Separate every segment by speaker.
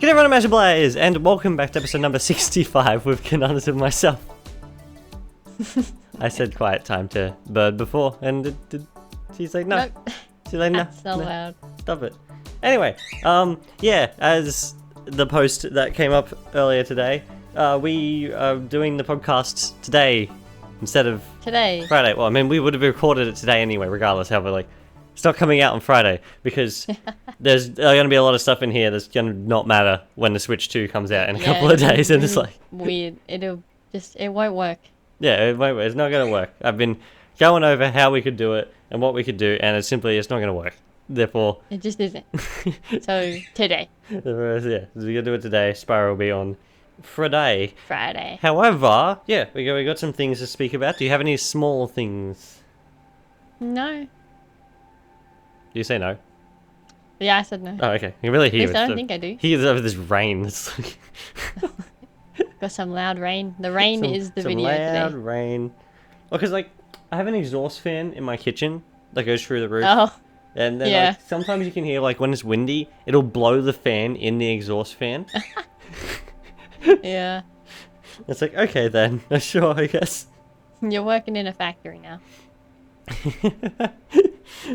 Speaker 1: G'day everyone, I'm Blaze, and welcome back to episode number 65 with Kinunners and myself. I said quiet time to Bird before, and she's like, no.
Speaker 2: Nope.
Speaker 1: She's like, no.
Speaker 2: That's so loud.
Speaker 1: Stop it. Anyway, yeah, as the post that came up earlier today, we are doing the podcast today instead of
Speaker 2: Today.
Speaker 1: Friday. Well, I mean, we would have recorded it today anyway, regardless. However, like, it's not coming out on Friday because there's going to be a lot of stuff in here that's going to not matter when the Switch 2 comes out in a couple of days, and it's like
Speaker 2: weird. It won't work.
Speaker 1: Yeah, it's not going to work. I've been going over how we could do it and what we could do, and it's not going to work. Therefore,
Speaker 2: it just isn't. So today.
Speaker 1: Yeah, we're gonna do it today. Spiral will be on Friday.
Speaker 2: However,
Speaker 1: yeah, we got some things to speak about. Do you have any small things?
Speaker 2: No.
Speaker 1: Do you say no?
Speaker 2: Yeah, I said no.
Speaker 1: Oh, okay. You really hear it.
Speaker 2: I don't think I do.
Speaker 1: Hear over this rain. It's like
Speaker 2: Got some loud rain. The rain is the
Speaker 1: some
Speaker 2: video
Speaker 1: loud
Speaker 2: today.
Speaker 1: rain. Well, because like I have an exhaust fan in my kitchen that goes through the roof.
Speaker 2: Oh.
Speaker 1: And then
Speaker 2: Yeah.
Speaker 1: like, sometimes you can hear like when it's windy, it'll blow the fan in the exhaust fan.
Speaker 2: Yeah.
Speaker 1: It's like, okay then, sure, I guess.
Speaker 2: You're working in a factory now.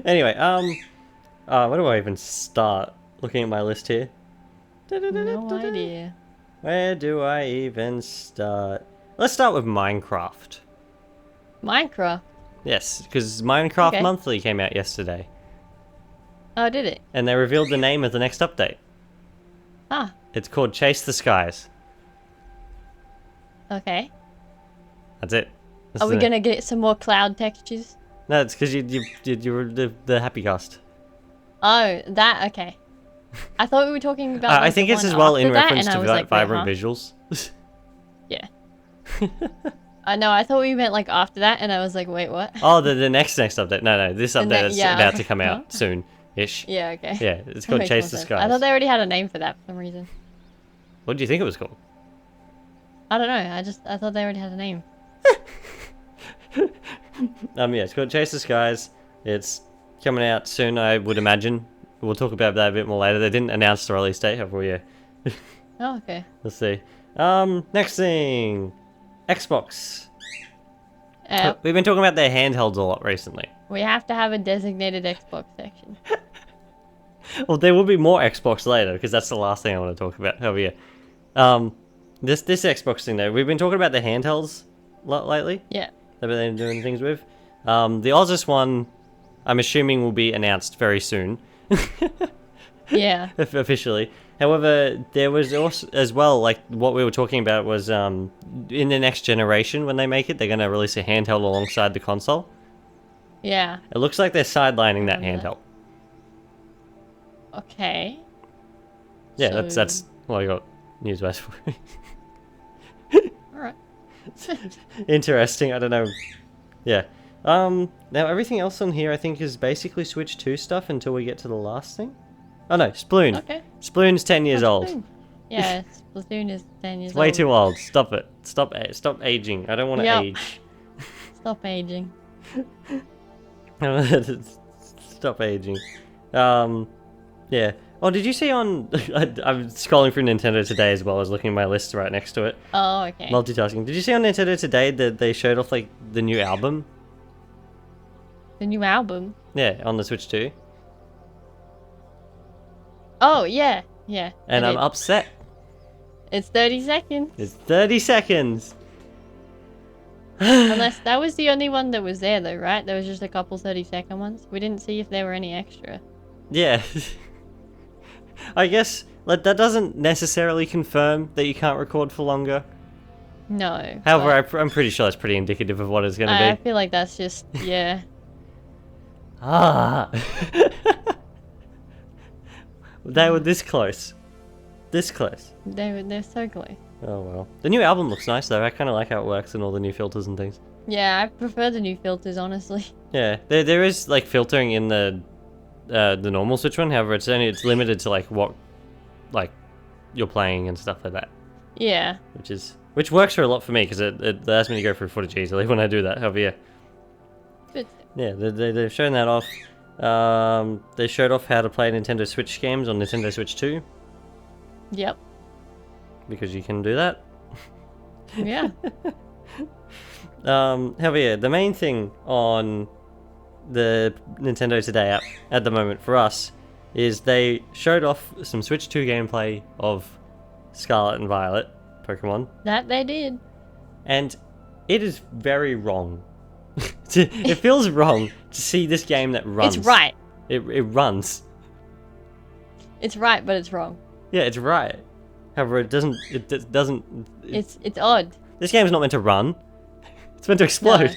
Speaker 1: Anyway, where do I even start looking at my list here?
Speaker 2: No idea.
Speaker 1: Where do I even start? Let's start with Minecraft.
Speaker 2: Minecraft.
Speaker 1: Yes, because Minecraft
Speaker 2: Okay.
Speaker 1: Monthly came out yesterday.
Speaker 2: Oh, did it?
Speaker 1: And they revealed the name of the next update.
Speaker 2: Ah.
Speaker 1: It's called Chase the Skies.
Speaker 2: Okay.
Speaker 1: That's it.
Speaker 2: Are we gonna get some more cloud textures?
Speaker 1: No, it's because you were the happy cast.
Speaker 2: Oh, that okay. I thought we were talking about.
Speaker 1: I
Speaker 2: like,
Speaker 1: think
Speaker 2: the
Speaker 1: it's
Speaker 2: one
Speaker 1: as well
Speaker 2: after
Speaker 1: in
Speaker 2: that,
Speaker 1: reference
Speaker 2: and
Speaker 1: to
Speaker 2: I was
Speaker 1: like,
Speaker 2: like, wait,
Speaker 1: vibrant
Speaker 2: huh?
Speaker 1: visuals.
Speaker 2: Yeah. I know. I thought we meant like after that, and I was like, wait, what?
Speaker 1: Oh, the next update. No, this update is
Speaker 2: yeah,
Speaker 1: about
Speaker 2: okay.
Speaker 1: to come out soon-ish.
Speaker 2: Yeah. Okay.
Speaker 1: Yeah, it's
Speaker 2: That
Speaker 1: called
Speaker 2: makes
Speaker 1: Chase
Speaker 2: more
Speaker 1: the
Speaker 2: sense.
Speaker 1: Skies.
Speaker 2: I thought they already had a name for that for some reason.
Speaker 1: What do you think it was called?
Speaker 2: I don't know. I thought they already had a name.
Speaker 1: Yeah, it's called Chase the Skies. It's coming out soon, I would imagine. We'll talk about that a bit more later. They didn't announce the release date, however, yeah.
Speaker 2: Oh, okay.
Speaker 1: Let's see. Next thing. Xbox. We've been talking about their handhelds a lot recently.
Speaker 2: We have to have a designated Xbox section.
Speaker 1: Well, there will be more Xbox later, because that's the last thing I want to talk about. Over here. This Xbox thing though, we've been talking about the handhelds a lot lately.
Speaker 2: Yeah.
Speaker 1: That they've been doing things with. The Ozus one, I'm assuming will be announced very soon.
Speaker 2: Yeah.
Speaker 1: Officially. However, there was also, as well, like what we were talking about was in the next generation when they make it, they're going to release a handheld alongside the console.
Speaker 2: Yeah.
Speaker 1: It looks like they're sidelining that
Speaker 2: I love
Speaker 1: handheld.
Speaker 2: Okay.
Speaker 1: Yeah,
Speaker 2: So-
Speaker 1: that's what I got news-wise for you.
Speaker 2: All right.
Speaker 1: Interesting, I don't know. Yeah. Now everything else on here I think is basically Switch 2 stuff until we get to the last thing. Oh no, Sploon.
Speaker 2: Okay.
Speaker 1: Sploon's 10 years
Speaker 2: Oh,
Speaker 1: old.
Speaker 2: Splatoon. Yeah, Splatoon is 10 years
Speaker 1: It's way
Speaker 2: old.
Speaker 1: too old. Stop it. Stop aging. I don't want to
Speaker 2: Yep.
Speaker 1: age.
Speaker 2: Stop aging.
Speaker 1: Stop aging. Yeah. Oh, did you see on... I'm scrolling through Nintendo Today as well as looking at my list right next to it.
Speaker 2: Oh, okay.
Speaker 1: Multitasking. Did you see on Nintendo Today that they showed off, like, the new album?
Speaker 2: The new album.
Speaker 1: Yeah, on the Switch 2.
Speaker 2: Oh, yeah. Yeah.
Speaker 1: And
Speaker 2: I
Speaker 1: I'm
Speaker 2: did.
Speaker 1: upset.
Speaker 2: It's 30 seconds.
Speaker 1: It's 30 seconds.
Speaker 2: Unless that was the only one that was there, though, right? There was just a couple 30-second ones. We didn't see if there were any extra.
Speaker 1: Yeah. I guess like, that doesn't necessarily confirm that you can't record for longer.
Speaker 2: No.
Speaker 1: However,
Speaker 2: but
Speaker 1: I'm pretty sure that's pretty indicative of what it's going to
Speaker 2: I
Speaker 1: be.
Speaker 2: feel like that's just, yeah.
Speaker 1: Ah. They were this close. This close.
Speaker 2: They're so close.
Speaker 1: Oh well. The new album looks nice though. I kind of like how it works and all the new filters and things.
Speaker 2: Yeah, I prefer the new filters, honestly.
Speaker 1: Yeah, there is like filtering in the normal Switch one. However, it's limited to like what like you're playing and stuff like that.
Speaker 2: Yeah.
Speaker 1: Which works for a lot for me because it allows me to go through footage easily when I do that. However, yeah.
Speaker 2: But
Speaker 1: Yeah, they've shown that off. They showed off how to play Nintendo Switch games on Nintendo Switch 2.
Speaker 2: Yep.
Speaker 1: because you can do that.
Speaker 2: Yeah.
Speaker 1: However, yeah, the main thing on the Nintendo Today app at the moment for us is they showed off some Switch 2 gameplay of Scarlet and Violet Pokemon,
Speaker 2: That they did.
Speaker 1: and it is very wrong. It feels wrong to see this game that runs.
Speaker 2: It's right.
Speaker 1: It runs.
Speaker 2: It's right, but it's wrong.
Speaker 1: Yeah, it's right. However, it doesn't.
Speaker 2: It's odd.
Speaker 1: This game's not meant to run. It's meant to explode.
Speaker 2: No.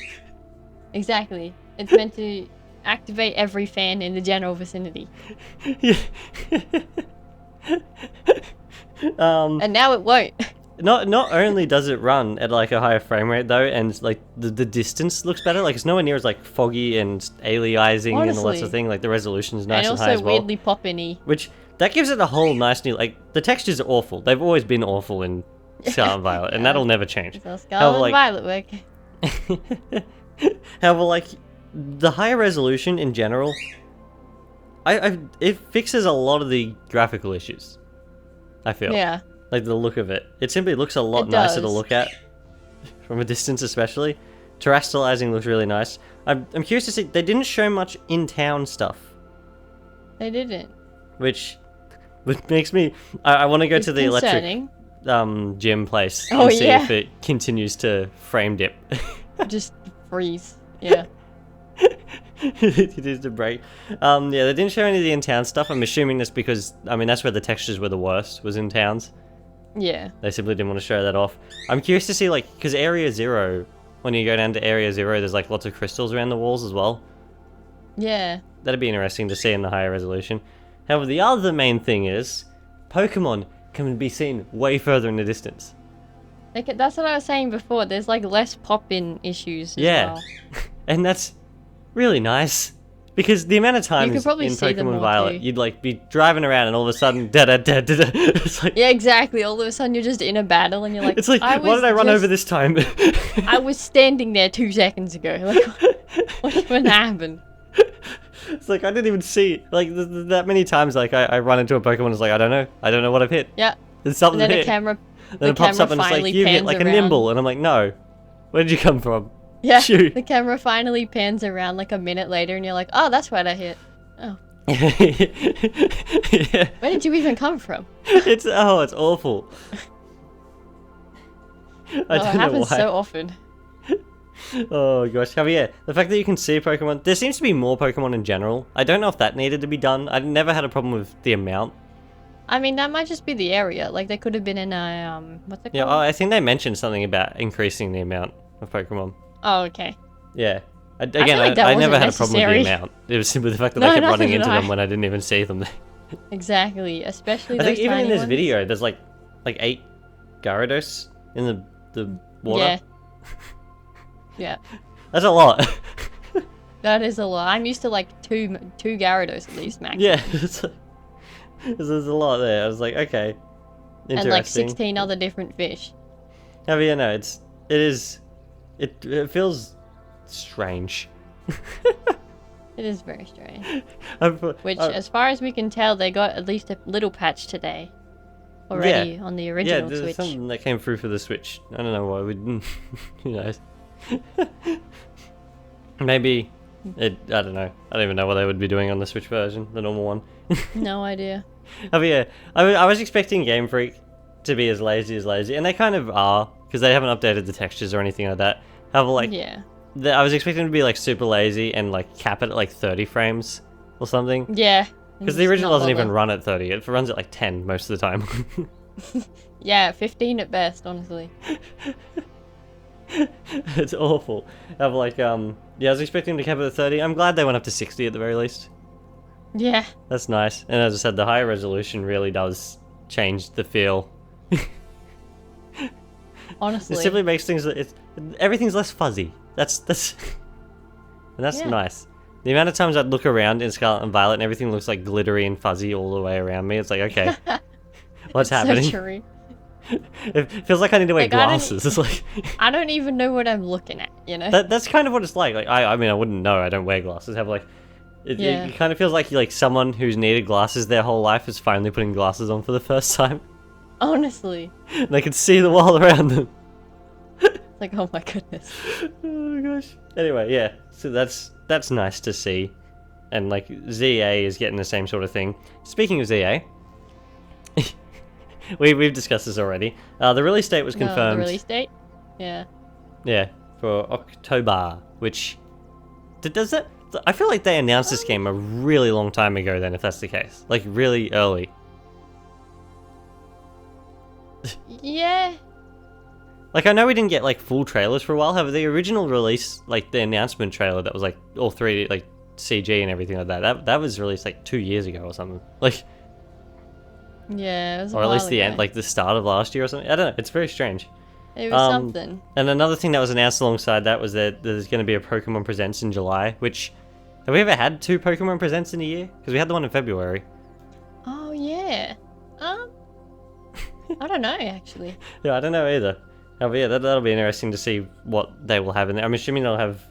Speaker 2: Exactly. It's meant to activate every fan in the general vicinity.
Speaker 1: Yeah.
Speaker 2: And now it won't.
Speaker 1: Not only does it run at like a higher frame rate though, and like the distance looks better. Like it's nowhere near as like foggy and aliasing and all that sort of thing. Like the resolution's nice and high as
Speaker 2: also
Speaker 1: well.
Speaker 2: weirdly poppin'-y.
Speaker 1: Which that gives it a whole nice new, like the textures are awful. They've always been awful in Scarlet and Violet, and that'll never change.
Speaker 2: So Scarlet and Violet work.
Speaker 1: However, like the higher resolution in general, it fixes a lot of the graphical issues. I feel.
Speaker 2: Yeah.
Speaker 1: Like the look of it. It simply looks a lot
Speaker 2: It
Speaker 1: nicer to
Speaker 2: does.
Speaker 1: look at from a distance, especially. Terrestrializing looks really nice. I'm curious to see. They didn't show much in-town stuff,
Speaker 2: They didn't.
Speaker 1: which makes me. I want to go
Speaker 2: It's
Speaker 1: to the
Speaker 2: concerning.
Speaker 1: electric gym place
Speaker 2: Oh,
Speaker 1: and see
Speaker 2: yeah.
Speaker 1: if it continues to frame dip.
Speaker 2: Just freeze. Yeah.
Speaker 1: It is to break. Yeah, they didn't show any of the in-town stuff. I'm assuming that's because that's where the textures were the worst, was in towns.
Speaker 2: Yeah.
Speaker 1: They simply didn't want to show that off. I'm curious to see, like, because Area Zero, when you go down to Area Zero, there's like lots of crystals around the walls as well.
Speaker 2: Yeah.
Speaker 1: That'd be interesting to see in the higher resolution. However, the other main thing is Pokemon can be seen way further in the distance.
Speaker 2: Like, that's what I was saying before. There's like less pop-in issues as
Speaker 1: Yeah.
Speaker 2: well.
Speaker 1: And that's really nice. Because the amount of times
Speaker 2: probably
Speaker 1: in
Speaker 2: see them
Speaker 1: Pokemon
Speaker 2: more
Speaker 1: Violet,
Speaker 2: too.
Speaker 1: you'd like be driving around and all of a sudden, da-da-da-da-da. It's like,
Speaker 2: Yeah, exactly. All of a sudden you're just in a battle and you're like,
Speaker 1: it's like, why
Speaker 2: was
Speaker 1: did I run
Speaker 2: just-
Speaker 1: over this time?
Speaker 2: I was standing there 2 seconds ago. Like, what even happened?
Speaker 1: It's like, I didn't even see, like, that many times, like, I run into a Pokemon, it's like, I don't know what I've hit.
Speaker 2: Yeah.
Speaker 1: There's something
Speaker 2: And then
Speaker 1: hit.
Speaker 2: the camera
Speaker 1: Then it pops up and it's like,
Speaker 2: finally
Speaker 1: you hit
Speaker 2: pans
Speaker 1: like a
Speaker 2: around.
Speaker 1: nimble. And I'm like, no. Where did you come from?
Speaker 2: Yeah,
Speaker 1: Shoot.
Speaker 2: the camera finally pans around like a minute later and you're like, oh, that's what I hit. Oh,
Speaker 1: Yeah.
Speaker 2: where did you even come from?
Speaker 1: It's awful. I
Speaker 2: Oh, it
Speaker 1: don't know
Speaker 2: happens
Speaker 1: why.
Speaker 2: so often.
Speaker 1: Oh gosh, however, yeah, the fact that you can see Pokemon, there seems to be more Pokemon in general. I don't know if that needed to be done. I never had a problem with the amount.
Speaker 2: I mean, that might just be the area. Like, they could have been in a, what's it
Speaker 1: Yeah,
Speaker 2: called?
Speaker 1: I think they mentioned something about increasing the amount of Pokemon.
Speaker 2: Oh, okay.
Speaker 1: Yeah.
Speaker 2: feel like that
Speaker 1: I never
Speaker 2: wasn't
Speaker 1: had a problem with the
Speaker 2: necessary.
Speaker 1: amount. It was simply the fact that
Speaker 2: No,
Speaker 1: I kept
Speaker 2: neither
Speaker 1: running
Speaker 2: did
Speaker 1: into
Speaker 2: I.
Speaker 1: them when I didn't even see them.
Speaker 2: Exactly. Especially
Speaker 1: I think
Speaker 2: those
Speaker 1: even in
Speaker 2: tiny
Speaker 1: this
Speaker 2: ones.
Speaker 1: video, there's like 8 Gyarados in the water.
Speaker 2: Yeah. Yeah.
Speaker 1: That's a lot.
Speaker 2: That is a lot. I'm used to like two Gyarados at least, max.
Speaker 1: Yeah, there's a lot there. I was like, okay, interesting.
Speaker 2: And like 16 other different fish.
Speaker 1: However, yeah, no, it feels strange.
Speaker 2: It is very strange. Which,
Speaker 1: Oh.
Speaker 2: as far as we can tell, they got at least a little patch today. Already on the
Speaker 1: Yeah,
Speaker 2: original
Speaker 1: there's
Speaker 2: Switch.
Speaker 1: something that came through for the Switch. I don't know why we didn't. Who knows? Maybe I don't know. I don't even know what they would be doing on the Switch version, the normal one.
Speaker 2: No idea.
Speaker 1: Oh, but yeah, I was expecting Game Freak to be as lazy, and they kind of are, because they haven't updated the textures or anything like that. However, like,
Speaker 2: Yeah.
Speaker 1: I was expecting them to be like super lazy and like cap it at like 30 frames or something.
Speaker 2: Yeah.
Speaker 1: Because the
Speaker 2: Just
Speaker 1: original
Speaker 2: not
Speaker 1: doesn't even
Speaker 2: bother.
Speaker 1: run at 30, it runs at like 10 most of the time.
Speaker 2: Yeah, 15 at best, honestly.
Speaker 1: It's awful. Have like yeah, I was expecting them to cap it at 30. I'm glad they went up to 60 at the very least.
Speaker 2: Yeah.
Speaker 1: That's nice. And as I said, the higher resolution really does change the feel.
Speaker 2: Honestly.
Speaker 1: It simply makes things everything's less fuzzy. That's and that's
Speaker 2: Yeah.
Speaker 1: nice. The amount of times I'd look around in Scarlet and Violet and everything looks like glittery and fuzzy all the way around me. It's like, okay, what's happening?
Speaker 2: So true.
Speaker 1: It feels like I need to wear
Speaker 2: Like, I don't-
Speaker 1: glasses. It's like
Speaker 2: I don't even know what I'm looking at, you know?
Speaker 1: that's kind of what it's like. Like I mean, I wouldn't know. I don't wear glasses. Have like
Speaker 2: Yeah.
Speaker 1: it kind of feels like someone who's needed glasses their whole life is finally putting glasses on for the first time.
Speaker 2: Honestly.
Speaker 1: They can see the wall around them.
Speaker 2: It's like, oh my goodness.
Speaker 1: Oh gosh. Anyway, yeah. So that's nice to see. And like ZA is getting the same sort of thing. Speaking of ZA, we've discussed this already. The release date was confirmed.
Speaker 2: The release date? Yeah.
Speaker 1: Yeah, for October, which does that? I feel like they announced this game a really long time ago. Then, if that's the case, like really early.
Speaker 2: Yeah.
Speaker 1: Like I know we didn't get like full trailers for a while. However, the original release, like the announcement trailer that was like all 3D, like CG and everything like that was released like 2 years ago or something. Like.
Speaker 2: Yeah, it was a
Speaker 1: or at
Speaker 2: while
Speaker 1: least the
Speaker 2: ago.
Speaker 1: end, like the start of last year or something. I don't know. It's very strange.
Speaker 2: It was something.
Speaker 1: And another thing that was announced alongside that was that there's going to be a Pokemon Presents in July. Which have we ever had 2 Pokemon Presents in a year? Because we had the one in February.
Speaker 2: Oh yeah. I don't know actually.
Speaker 1: Yeah, I don't know either. But yeah, that'll be interesting to see what they will have in there. I'm assuming they'll have.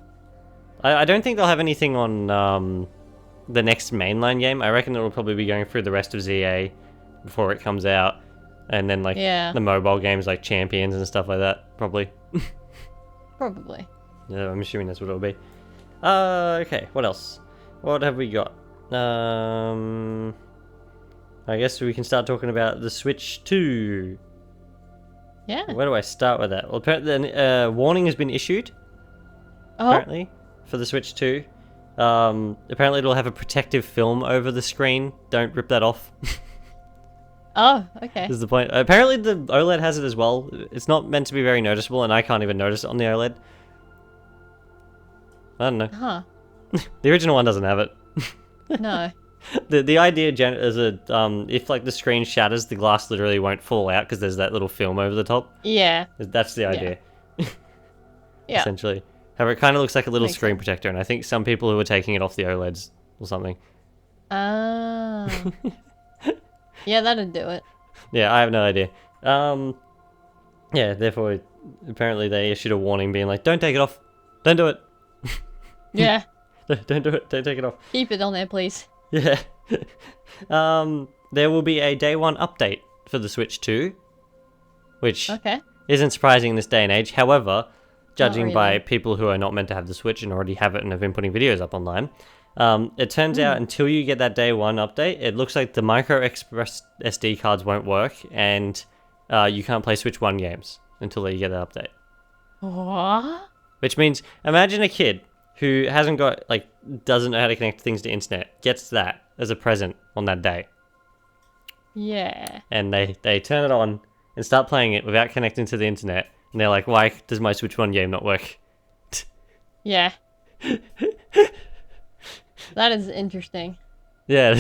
Speaker 1: I don't think they'll have anything on the next mainline game. I reckon it'll probably be going through the rest of ZA before it comes out, and then like the mobile games like Champions and stuff like that, probably.
Speaker 2: Probably.
Speaker 1: Yeah, I'm assuming that's what it'll be. Okay, what else? What have we got? I guess we can start talking about the Switch 2.
Speaker 2: Yeah.
Speaker 1: Where do I start with that? Well, apparently, warning has been issued. Apparently, for the Switch 2. Apparently, it'll have a protective film over the screen. Don't rip that off.
Speaker 2: Oh, okay.
Speaker 1: This is the point. Apparently, the OLED has it as well. It's not meant to be very noticeable, and I can't even notice it on the OLED. I don't know.
Speaker 2: Huh.
Speaker 1: The original one doesn't have it.
Speaker 2: No.
Speaker 1: The idea is that if like the screen shatters, the glass literally won't fall out because there's that little film over the top.
Speaker 2: Yeah.
Speaker 1: That's the idea.
Speaker 2: Yeah.
Speaker 1: Essentially. However, it kind of looks like a little
Speaker 2: Makes
Speaker 1: screen
Speaker 2: sense.
Speaker 1: protector, and I think some people who are taking it off the OLEDs or something.
Speaker 2: Oh. Yeah, that'd do it.
Speaker 1: Yeah, I have no idea. Yeah, therefore, apparently they issued a warning being like, don't take it off. Don't do it.
Speaker 2: Yeah.
Speaker 1: Don't do it. Don't take it off.
Speaker 2: Keep it on there, please.
Speaker 1: Yeah. There will be a day one update for the Switch 2, which isn't surprising in this day and age. However, judging by people who are not meant to have the Switch and already have it and have been putting videos up online, it turns out until you get that day one update, it looks like the micro express SD cards won't work, and you can't play Switch 1 games until you get that update.
Speaker 2: What?
Speaker 1: Which means, imagine a kid who hasn't got, like, doesn't know how to connect things to internet, gets that as a present on that day.
Speaker 2: Yeah.
Speaker 1: And they turn it on and start playing it without connecting to the internet. And they're like, why does my Switch 1 game not work?
Speaker 2: Yeah. That is interesting.
Speaker 1: Yeah.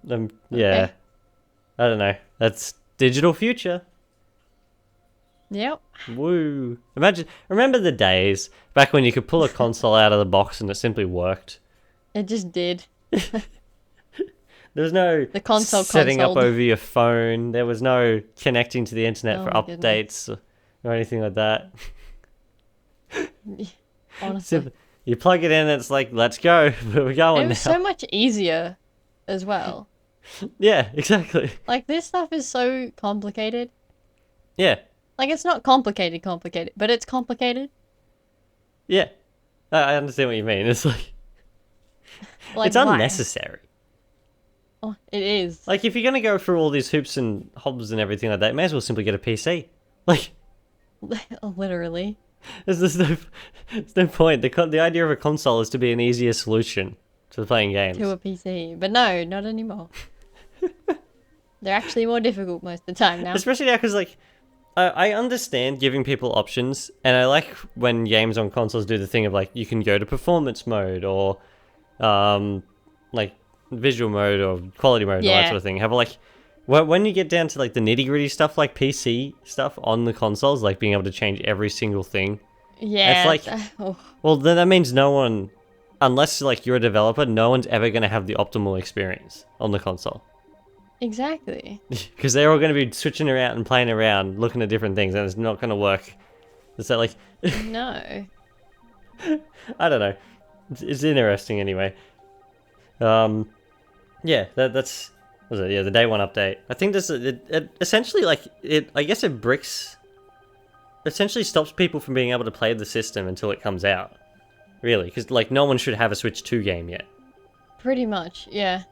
Speaker 1: Yeah.
Speaker 2: Okay.
Speaker 1: I don't know. That's digital future.
Speaker 2: Yep.
Speaker 1: Woo. Remember the days back when you could pull a console out of the box and it simply worked?
Speaker 2: It just did.
Speaker 1: There was no
Speaker 2: The console
Speaker 1: setting up
Speaker 2: consoled.
Speaker 1: over your phone. There was no connecting to the internet for
Speaker 2: my
Speaker 1: updates or anything like that.
Speaker 2: Honestly.
Speaker 1: Simply, you plug it in and it's like, let's go. We're going
Speaker 2: It was
Speaker 1: now.
Speaker 2: so much easier as well.
Speaker 1: Yeah, exactly.
Speaker 2: Like, this stuff is so complicated.
Speaker 1: Yeah.
Speaker 2: Like, it's not complicated, but it's complicated.
Speaker 1: Yeah. I understand what you mean. It's like
Speaker 2: Like,
Speaker 1: it's
Speaker 2: why?
Speaker 1: unnecessary.
Speaker 2: Oh, it is.
Speaker 1: Like, if you're going to go through all these hoops and hobs and everything like that, you may as well simply get a PC. Like,
Speaker 2: Literally.
Speaker 1: there's no point. The idea of a console is to be an easier solution to playing games.
Speaker 2: To a PC. But no, not anymore. They're actually more difficult most of the time now.
Speaker 1: Especially now, because, like, I understand giving people options, and I like when games on consoles do the thing of, like, you can go to performance mode, or, like, visual mode, or quality mode, and all that sort of thing. However, like, when you get down to, like, the nitty-gritty stuff, like PC stuff on the consoles, like being able to change every single thing.
Speaker 2: Yeah.
Speaker 1: It's like, well, then that means no one, unless, like, you're a developer, no one's ever going to have the optimal experience on the console.
Speaker 2: Exactly.
Speaker 1: Because they're all going to be switching around and playing around, looking at different things, and it's not going to work. It's that, like...
Speaker 2: No.
Speaker 1: I don't know. It's interesting anyway. Yeah, that's Was it? Yeah, the day one update. I think this it essentially like it. I guess it essentially stops people from being able to play the system until it comes out. Really, because like no one should have a Switch 2 game yet.
Speaker 2: Pretty much, yeah.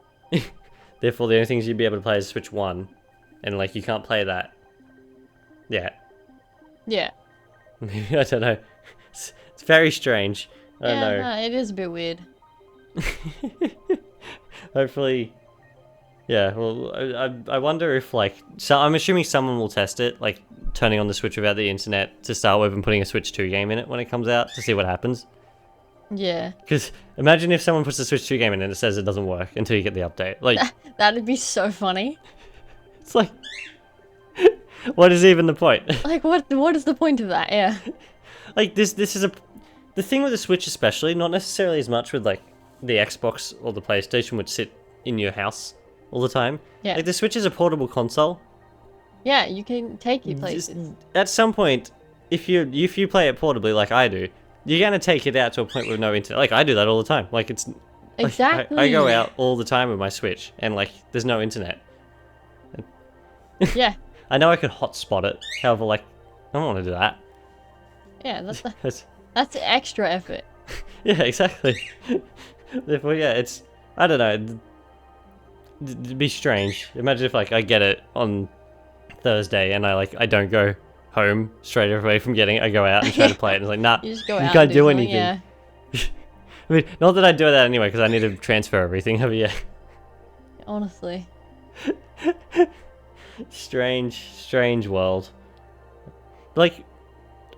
Speaker 1: Therefore, the only things you'd be able to play is Switch 1, and like you can't play that. Yeah.
Speaker 2: Yeah.
Speaker 1: I don't know. It's very strange. I don't know.
Speaker 2: No, it is a bit weird.
Speaker 1: Hopefully. Yeah, well, I wonder if, like, so I'm assuming someone will test it, like, turning on the Switch without the internet to start with and putting a Switch 2 game in it when it comes out to see what happens.
Speaker 2: Yeah.
Speaker 1: Because imagine if someone puts a Switch 2 game in and it says it doesn't work until you get the update. Like,
Speaker 2: That'd be so funny.
Speaker 1: it's like, what is even the point?
Speaker 2: Like, what is the point of that? Yeah.
Speaker 1: Like, this is the thing with the Switch especially, not necessarily as much with, like, the Xbox or the PlayStation would sit in your house all the time.
Speaker 2: Yeah.
Speaker 1: Like, the Switch is a portable console.
Speaker 2: Yeah, you can take it places.
Speaker 1: At some point, if you play it portably like I do, you're gonna take it out to a point with no internet. Like I do that all the time. Like it's
Speaker 2: Exactly.
Speaker 1: I go out all the time with my Switch, and like there's no internet.
Speaker 2: Yeah.
Speaker 1: I know I could hotspot it. However, like I don't want to do that.
Speaker 2: Yeah, that's extra effort.
Speaker 1: Yeah, exactly. Therefore, yeah, it's I don't know. It'd be strange. Imagine if like I get it on Thursday and I don't go home straight away from getting it. I go out and try to play it. And it's like, nah,
Speaker 2: You just go
Speaker 1: you
Speaker 2: out
Speaker 1: can't
Speaker 2: and
Speaker 1: do
Speaker 2: something,
Speaker 1: anything.
Speaker 2: Yeah.
Speaker 1: I mean, not that I do that anyway, because I need to transfer everything over here.
Speaker 2: Honestly.
Speaker 1: Strange world. Like,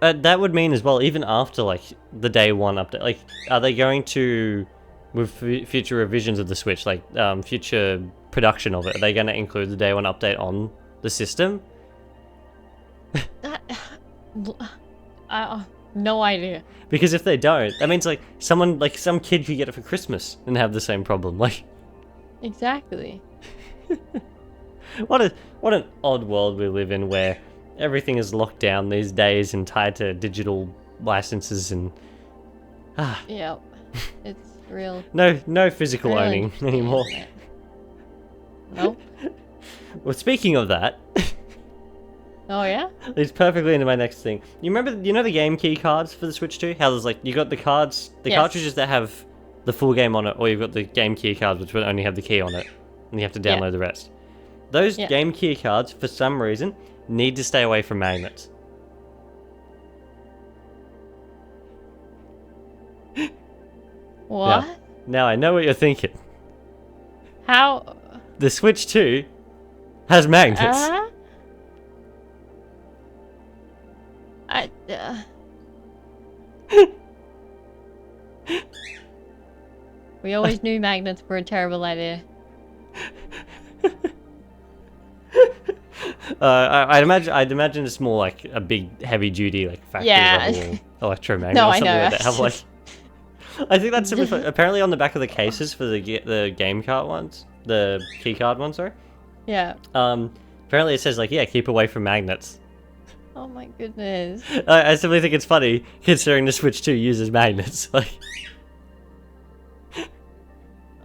Speaker 1: that would mean as well, even after like the day one update, like, are they going to, with future revisions of the Switch, like future production of it, are they going to include the day one update on the system?
Speaker 2: No idea.
Speaker 1: Because if they don't, that means like some kid could get it for Christmas and have the same problem. Like,
Speaker 2: Exactly.
Speaker 1: what an odd world we live in, where everything is locked down these days and tied to digital licenses and
Speaker 2: Yep. It's real.
Speaker 1: no physical
Speaker 2: real
Speaker 1: owning
Speaker 2: interesting,
Speaker 1: anymore.
Speaker 2: isn't it? Nope.
Speaker 1: Well, speaking of that,
Speaker 2: Oh yeah?
Speaker 1: leads perfectly into my next thing. You know the game key cards for the Switch 2? How there's like, you got the cards, the
Speaker 2: Yes.
Speaker 1: cartridges that have the full game on it, or you've got the game key cards which will only have the key on it, and you have to download
Speaker 2: Yeah.
Speaker 1: the rest. Those
Speaker 2: Yeah.
Speaker 1: game key cards, for some reason, need to stay away from magnets.
Speaker 2: What?
Speaker 1: Now I know what you're thinking.
Speaker 2: How?
Speaker 1: The Switch 2 has magnets.
Speaker 2: I. We always knew magnets were a terrible idea.
Speaker 1: I'd imagine it's more like a big, heavy-duty, like factory level electromagnet
Speaker 2: No,
Speaker 1: or
Speaker 2: I
Speaker 1: something
Speaker 2: know.
Speaker 1: like that. Have, like, I think that's simply apparently on the back of the cases for the game card ones, the key card ones, sorry.
Speaker 2: Yeah.
Speaker 1: Apparently it says like, yeah, keep away from magnets.
Speaker 2: Oh my goodness.
Speaker 1: I simply think it's funny considering the Switch 2 uses magnets. Like,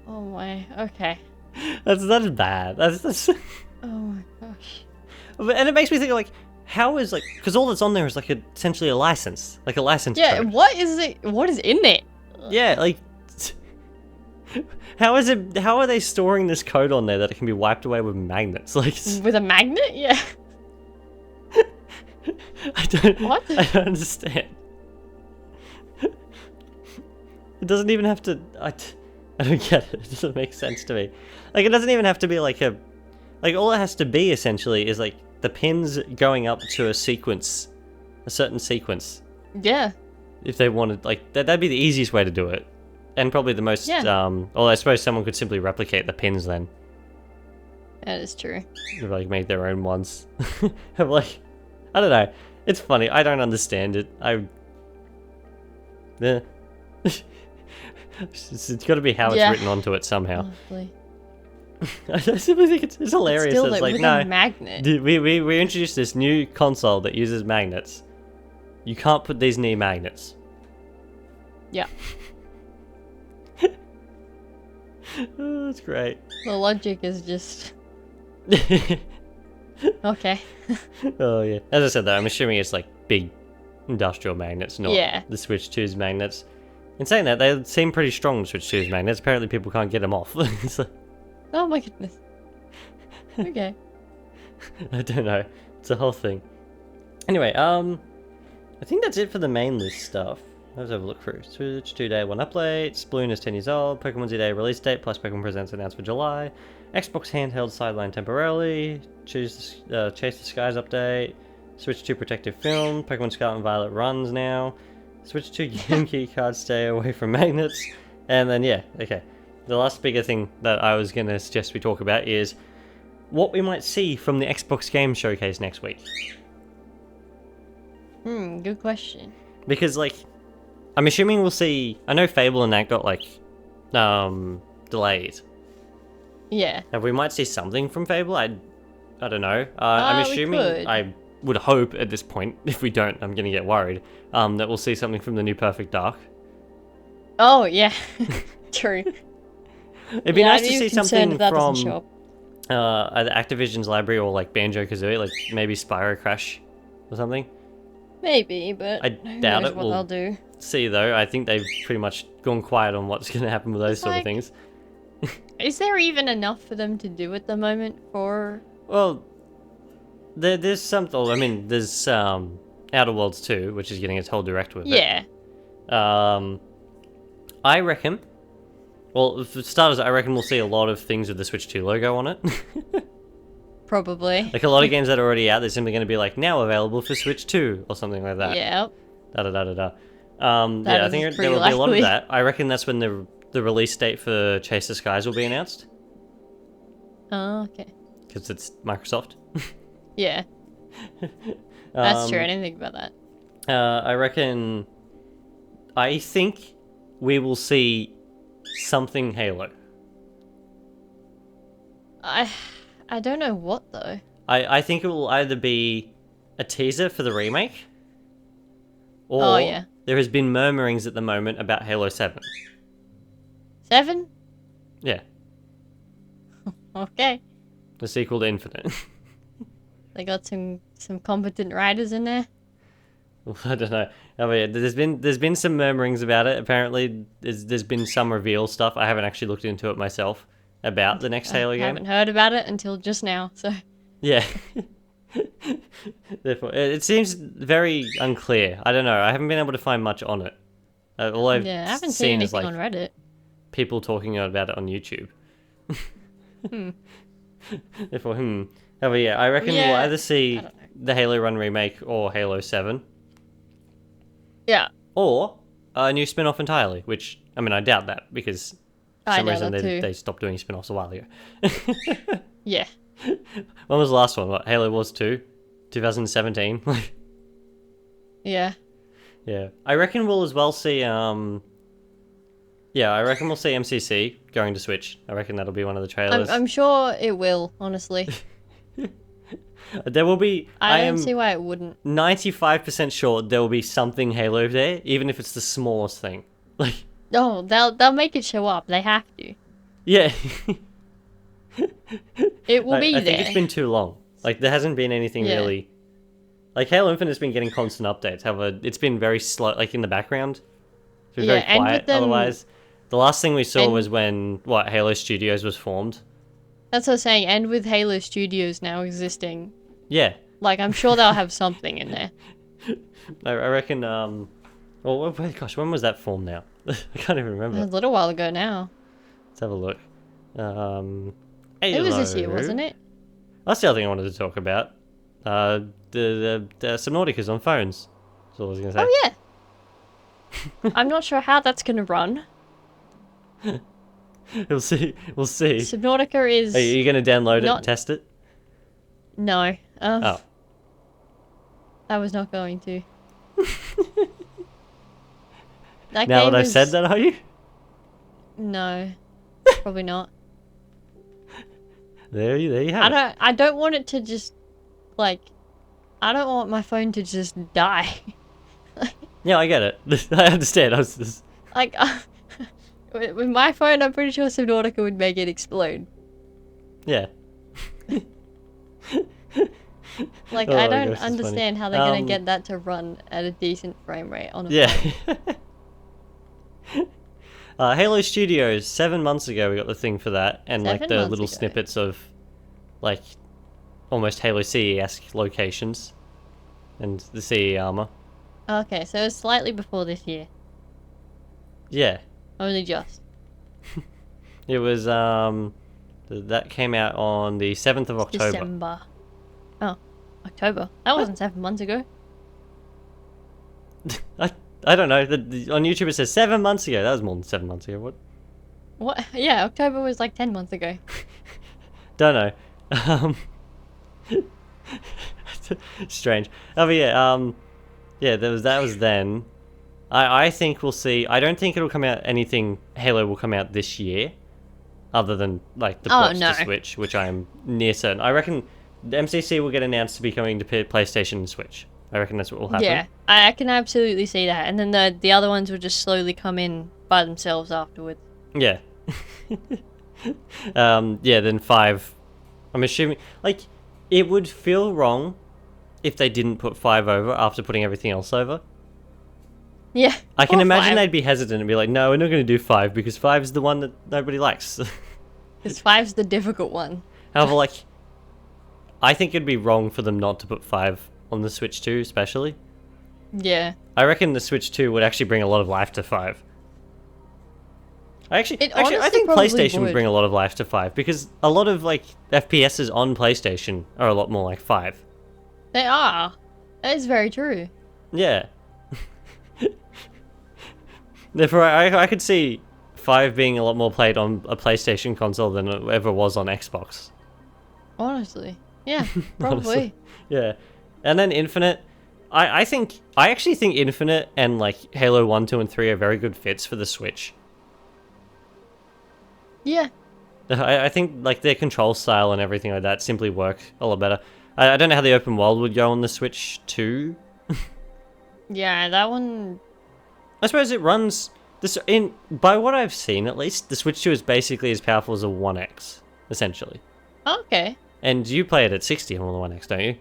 Speaker 2: Oh my. Okay.
Speaker 1: that's bad. That's
Speaker 2: Oh my gosh.
Speaker 1: and it makes me think like, how is like, because all that's on there is like essentially a license, like a license
Speaker 2: Yeah.
Speaker 1: code.
Speaker 2: What is it? What is in it?
Speaker 1: Yeah, like, how is it? How are they storing this code on there that it can be wiped away with magnets? Like,
Speaker 2: With a magnet? Yeah. What?
Speaker 1: I don't understand. It doesn't even have to. I don't get it. It doesn't make sense to me. Like, it doesn't even have to be like a. Like, all it has to be essentially is like the pins going up to a sequence, a certain sequence.
Speaker 2: Yeah.
Speaker 1: If they wanted, like, that'd be the easiest way to do it. And probably the most,
Speaker 2: Yeah.
Speaker 1: Well, I suppose someone could simply replicate the pins then.
Speaker 2: That is true.
Speaker 1: They've, like, made their own ones. I'm like, I don't know. It's funny. I don't understand it. Yeah. It's got to be how it's
Speaker 2: Yeah.
Speaker 1: written onto it somehow.
Speaker 2: Honestly.
Speaker 1: I simply think it's hilarious.
Speaker 2: Still,
Speaker 1: It's like,
Speaker 2: with
Speaker 1: no,
Speaker 2: a magnet.
Speaker 1: we introduced this new console that uses magnets. You can't put these near magnets.
Speaker 2: Yeah.
Speaker 1: Oh, that's great.
Speaker 2: The logic is just Okay.
Speaker 1: Oh yeah. As I said though, I'm assuming it's like big industrial magnets, not
Speaker 2: Yeah.
Speaker 1: the Switch 2's magnets. In saying that, they seem pretty strong, the Switch 2's magnets. Apparently people can't get them off. So,
Speaker 2: Oh my goodness. Okay.
Speaker 1: I don't know. It's a whole thing. Anyway, I think that's it for the main list stuff. Let's have a look through. Switch 2 Day 1 update. Sploon is 10 years old. Pokemon Z Day release date plus Pokemon Presents announced for July. Xbox handheld sideline temporarily. Chase the Skies update. Switch 2 protective film. Pokemon Scarlet and Violet runs now. Switch 2 game key cards stay away from magnets. And then, yeah, okay. The last bigger thing that I was going to suggest we talk about is what we might see from the Xbox Game Showcase next week.
Speaker 2: Good question.
Speaker 1: Because, like, I'm assuming we'll see... I know Fable and that got, like, delayed.
Speaker 2: Yeah.
Speaker 1: And we might see something from Fable. I don't know. I'm assuming... I would hope at this point, if we don't, I'm going to get worried, that we'll see something from the new Perfect Dark.
Speaker 2: Oh, yeah. True.
Speaker 1: It'd be nice to see something from
Speaker 2: either
Speaker 1: Activision's library or, like, Banjo-Kazooie, like, maybe Spyro Crash or something.
Speaker 2: Maybe, but
Speaker 1: I doubt it.
Speaker 2: What they'll do.
Speaker 1: See, though, I think they've pretty much gone quiet on what's going to happen with those sort of things.
Speaker 2: Is there even enough for them to do at the moment for...
Speaker 1: Well, there's something... I mean, there's Outer Worlds 2, which is getting its whole direct with it.
Speaker 2: Yeah.
Speaker 1: I reckon... Well, for starters, I reckon we'll see a lot of things with the Switch 2 logo on it.
Speaker 2: Probably.
Speaker 1: Like, a lot of games that are already out, they're simply going to be like, now available for Switch 2, or something like that.
Speaker 2: Yeah.
Speaker 1: Da-da-da-da-da. Yeah, I think there will be a lot of that. I reckon that's when the release date for Chase the Skies will be announced.
Speaker 2: Oh, okay.
Speaker 1: Because it's Microsoft.
Speaker 2: Yeah. That's true, I didn't think about that.
Speaker 1: I think we will see something Halo.
Speaker 2: I don't know what, though.
Speaker 1: I think it will either be a teaser for the remake, or there has been murmurings at the moment about Halo 7.
Speaker 2: 7?
Speaker 1: Yeah.
Speaker 2: Okay.
Speaker 1: The sequel to Infinite.
Speaker 2: They got some competent writers in there.
Speaker 1: I don't know. I mean, there's been some murmurings about it. Apparently, there's been some reveal stuff. I haven't actually looked into it myself about the next Halo game. I
Speaker 2: haven't heard about it until just now, so...
Speaker 1: Yeah. Therefore, it seems very unclear. I don't know. I haven't been able to find much on it. All I've
Speaker 2: I haven't seen anything
Speaker 1: is, like,
Speaker 2: on Reddit.
Speaker 1: People talking about it on YouTube. Therefore, However, yeah, I reckon we'll either see the Halo Run remake or Halo 7.
Speaker 2: Yeah.
Speaker 1: Or a new spin-off entirely, which, I mean, I doubt that, because for some reason they stopped doing spin-offs a while ago.
Speaker 2: Yeah.
Speaker 1: When was the last one? What, Halo Wars 2? 2017?
Speaker 2: Yeah.
Speaker 1: Yeah. I reckon we'll as well see, yeah, I reckon we'll see MCC going to Switch. I reckon that'll be one of the trailers.
Speaker 2: I'm sure it will, honestly.
Speaker 1: There will be...
Speaker 2: I don't see why it wouldn't.
Speaker 1: 95% sure there will be something Halo there, even if it's the smallest thing. Like...
Speaker 2: No, they'll make it show up. They have to.
Speaker 1: Yeah.
Speaker 2: It will be there.
Speaker 1: I think it's been too long. Like, there hasn't been anything really... Like, Halo Infinite's been getting constant updates. However, it's been very slow, like, in the background. It's been very quiet, otherwise. The last thing we saw was when, Halo Studios was formed. That's
Speaker 2: what I'm saying, and with Halo Studios now existing.
Speaker 1: Yeah.
Speaker 2: Like, I'm sure they'll have something in there.
Speaker 1: I reckon, well, gosh, when was that formed now? I can't even remember.
Speaker 2: A little while ago now.
Speaker 1: Let's have a look.
Speaker 2: It was this year, wasn't it?
Speaker 1: That's the other thing I wanted to talk about. The Subnautica's on phones. That's all I was going to say.
Speaker 2: Oh, yeah. I'm not sure how that's going to run.
Speaker 1: We'll see.
Speaker 2: Subnautica is...
Speaker 1: Are you going to download it and test it?
Speaker 2: No.
Speaker 1: Oh.
Speaker 2: I was not going to.
Speaker 1: Now that I've said that, are you?
Speaker 2: No. Probably not.
Speaker 1: There you have it.
Speaker 2: I don't want it to just, like... I don't want my phone to just die.
Speaker 1: Yeah, I get it. I understand. I was just...
Speaker 2: Like... with my phone, I'm pretty sure Subnautica would make it explode.
Speaker 1: Yeah.
Speaker 2: Like,
Speaker 1: Oh
Speaker 2: I
Speaker 1: my
Speaker 2: don't
Speaker 1: gosh, that's funny.
Speaker 2: understand how they're gonna get that to run at a decent frame rate on a
Speaker 1: Yeah.
Speaker 2: phone.
Speaker 1: Halo Studios, 7 months ago we got the thing for that, and like
Speaker 2: 7
Speaker 1: the
Speaker 2: months
Speaker 1: little
Speaker 2: ago.
Speaker 1: snippets of like almost Halo CE-esque locations and the CE armor.
Speaker 2: Okay, so it's slightly before this year.
Speaker 1: Yeah.
Speaker 2: Only just.
Speaker 1: It was that came out on the 7th of October.
Speaker 2: December. Oh, October. That wasn't 7 months ago.
Speaker 1: I don't know. On YouTube it says 7 months ago. That was more than 7 months ago. What?
Speaker 2: What? Yeah, October was like 10 months ago.
Speaker 1: Don't know. Strange. Oh, but yeah. Yeah, that was then. I think we'll see. I don't think it'll come out. Anything Halo will come out this year, other than like the ports to Switch, which I am near certain. I reckon the MCC will get announced to be coming to PlayStation and Switch. I reckon that's what will happen.
Speaker 2: Yeah, I can absolutely see that. And then the other ones will just slowly come in by themselves afterwards.
Speaker 1: Yeah. Yeah, then 5. I'm assuming, like, it would feel wrong if they didn't put 5 over after putting everything else over.
Speaker 2: Yeah.
Speaker 1: I can imagine
Speaker 2: 5.
Speaker 1: they'd be hesitant and be like, no, we're not going to do 5 because 5 is the one that nobody likes.
Speaker 2: Because 5's the difficult one.
Speaker 1: However, like, I think it'd be wrong for them not to put 5 on the Switch 2, especially.
Speaker 2: Yeah.
Speaker 1: I reckon the Switch 2 would actually bring a lot of life to 5. I think PlayStation would bring a lot of life to 5 because a lot of like FPSs on PlayStation are a lot more like 5.
Speaker 2: They are. That is very true.
Speaker 1: Yeah. Therefore, I could see 5 being a lot more played on a PlayStation console than it ever was on Xbox.
Speaker 2: Honestly. Yeah, probably.
Speaker 1: Honestly. Yeah. And then Infinite, I actually think Infinite and like Halo 1, 2, and 3 are very good fits for the Switch.
Speaker 2: Yeah.
Speaker 1: I think like their control style and everything like that simply work a lot better. I don't know how the open world would go on the Switch 2.
Speaker 2: Yeah, that one...
Speaker 1: I suppose it runs... by what I've seen, at least, the Switch 2 is basically as powerful as a 1X, essentially.
Speaker 2: Okay.
Speaker 1: And you play it at 60 on the 1X, don't you?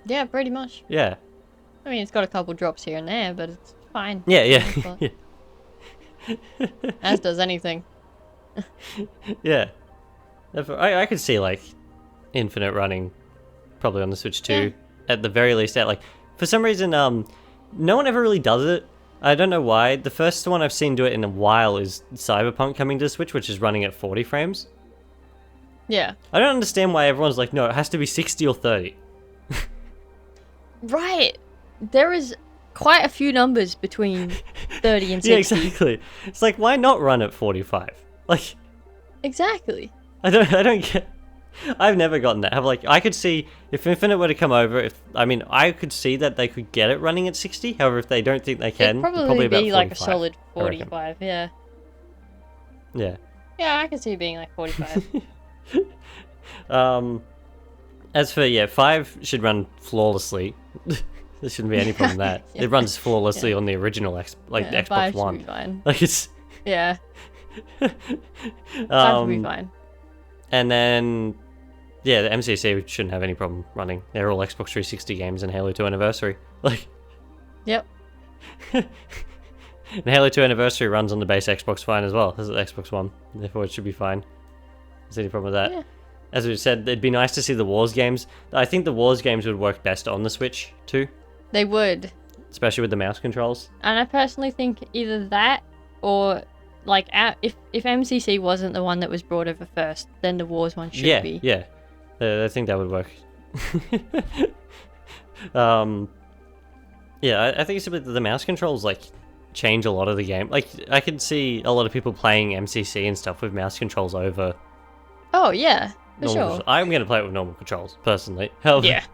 Speaker 2: Yeah, pretty much.
Speaker 1: Yeah.
Speaker 2: I mean, it's got a couple drops here and there, but it's fine.
Speaker 1: Yeah, yeah. Yeah.
Speaker 2: As does anything.
Speaker 1: Yeah. I could see, like, Infinite running probably on the Switch 2. Yeah. At the very least, for some reason, no one ever really does it. I don't know why. The first one I've seen do it in a while is Cyberpunk coming to Switch, which is running at 40 frames.
Speaker 2: Yeah.
Speaker 1: I don't understand why everyone's like, no, it has to be 60 or 30.
Speaker 2: Right. There is quite a few numbers between 30 and 60.
Speaker 1: Yeah, exactly. It's like, why not run at 45? Like...
Speaker 2: Exactly.
Speaker 1: I don't get... I've never gotten that. I could see if Infinite were to come over, I could see that they could get it running at 60. However, if they don't think they can,
Speaker 2: it'd probably
Speaker 1: about
Speaker 2: be
Speaker 1: 45,
Speaker 2: like a solid 45, yeah.
Speaker 1: Yeah.
Speaker 2: Yeah, I can see it being like 45.
Speaker 1: As for 5 should run flawlessly. There shouldn't be any problem with that.
Speaker 2: Yeah.
Speaker 1: It runs flawlessly on the original Xbox
Speaker 2: 5
Speaker 1: One.
Speaker 2: should be fine.
Speaker 1: Like it's
Speaker 2: Yeah. 5 should be fine.
Speaker 1: And then the MCC shouldn't have any problem running. They're all Xbox 360 games and Halo 2 Anniversary. Like
Speaker 2: Yep.
Speaker 1: And Halo 2 Anniversary runs on the base Xbox fine as well as the Xbox One. Therefore it should be fine. There's any problem with that?
Speaker 2: Yeah.
Speaker 1: As we said, it'd be nice to see the Wars games. I think the Wars games would work best on the Switch too.
Speaker 2: They would.
Speaker 1: Especially with the mouse controls.
Speaker 2: And I personally think either that or like if MCC wasn't the one that was brought over first, then the Wars one should be.
Speaker 1: Yeah. I think that would work. I think simply the mouse controls like change a lot of the game. Like I could see a lot of people playing MCC and stuff with mouse controls over.
Speaker 2: Oh yeah, for sure.
Speaker 1: I'm gonna play it with normal controls personally. However,
Speaker 2: yeah.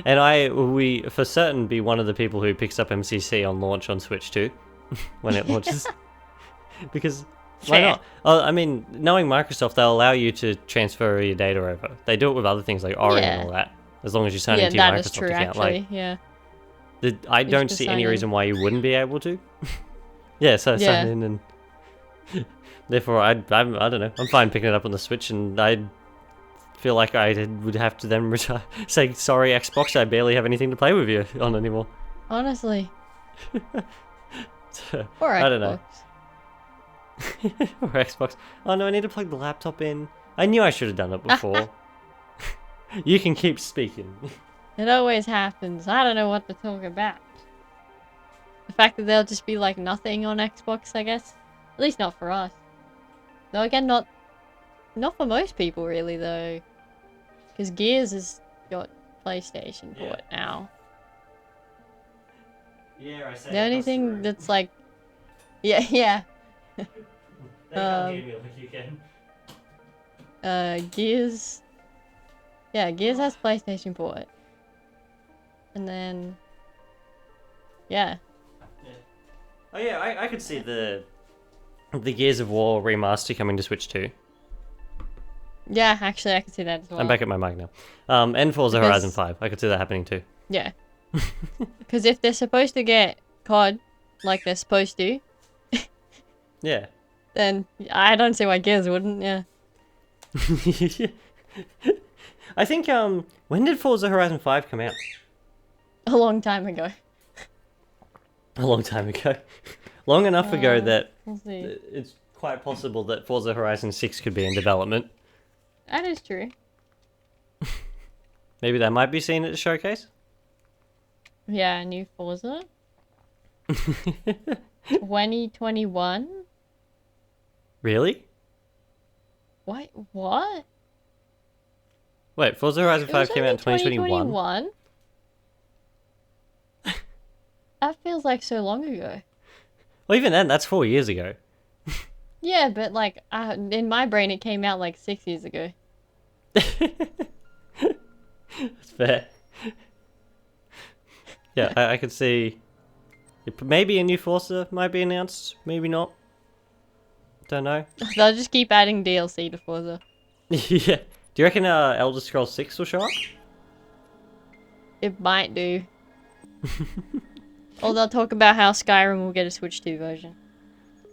Speaker 1: And we for certain be one of the people who picks up MCC on launch on Switch 2 when it launches. Because why not? Knowing Microsoft, they'll allow you to transfer your data over. They do it with other things like Ori and all that, as long as you sign into your Microsoft account.
Speaker 2: Actually, yeah.
Speaker 1: I don't see any reason why you wouldn't be able to. Sign in and... Therefore, I don't know. I'm fine picking it up on the Switch, and feel like would have to then say, sorry, Xbox, I barely have anything to play with you on anymore.
Speaker 2: Honestly.
Speaker 1: So,
Speaker 2: Or Xbox.
Speaker 1: I don't know. Or Xbox. Oh no, I need to plug the laptop in. I knew I should have done it before. You can keep speaking.
Speaker 2: It always happens. I don't know what to talk about. The fact that there'll just be like nothing on Xbox, I guess. At least not for us. Though again, not for most people really though. Because Gears has got PlayStation port now.
Speaker 1: Yeah, I say
Speaker 2: The only thing that's like... Yeah.
Speaker 1: They can't hear me like you can.
Speaker 2: Gears... Yeah, Gears has PlayStation port. And then... Yeah.
Speaker 1: Oh yeah, I could see the Gears of War remaster coming to Switch 2.
Speaker 2: Yeah, actually I could see that as well.
Speaker 1: I'm back at my mic now. And Forza Horizon 5. I could see that happening too.
Speaker 2: Yeah. Because if they're supposed to get COD like they're supposed to...
Speaker 1: Yeah.
Speaker 2: Then I don't see why Gears wouldn't, yeah.
Speaker 1: I think, when did Forza Horizon 5 come out?
Speaker 2: A long time ago.
Speaker 1: A long time ago. Long enough ago that
Speaker 2: We'll see.
Speaker 1: it's quite possible that Forza Horizon 6 could be in development.
Speaker 2: That is true.
Speaker 1: Maybe that might be seen at the showcase?
Speaker 2: Yeah, new Forza. 2021?
Speaker 1: Really?
Speaker 2: What? What?
Speaker 1: Wait, Forza Horizon
Speaker 2: It was
Speaker 1: 5 came out in
Speaker 2: only
Speaker 1: 2021?
Speaker 2: 2021? That feels like so long ago.
Speaker 1: Well, even then, that's 4 years ago.
Speaker 2: Yeah, but like, in my brain it came out like 6 years ago.
Speaker 1: That's fair. Yeah, I could see... Maybe a new Forza might be announced, maybe not. Don't know.
Speaker 2: They'll just keep adding DLC to Forza.
Speaker 1: Yeah. Do you reckon Elder Scrolls 6 will show up?
Speaker 2: It might do. Or they'll talk about how Skyrim will get a Switch 2 version.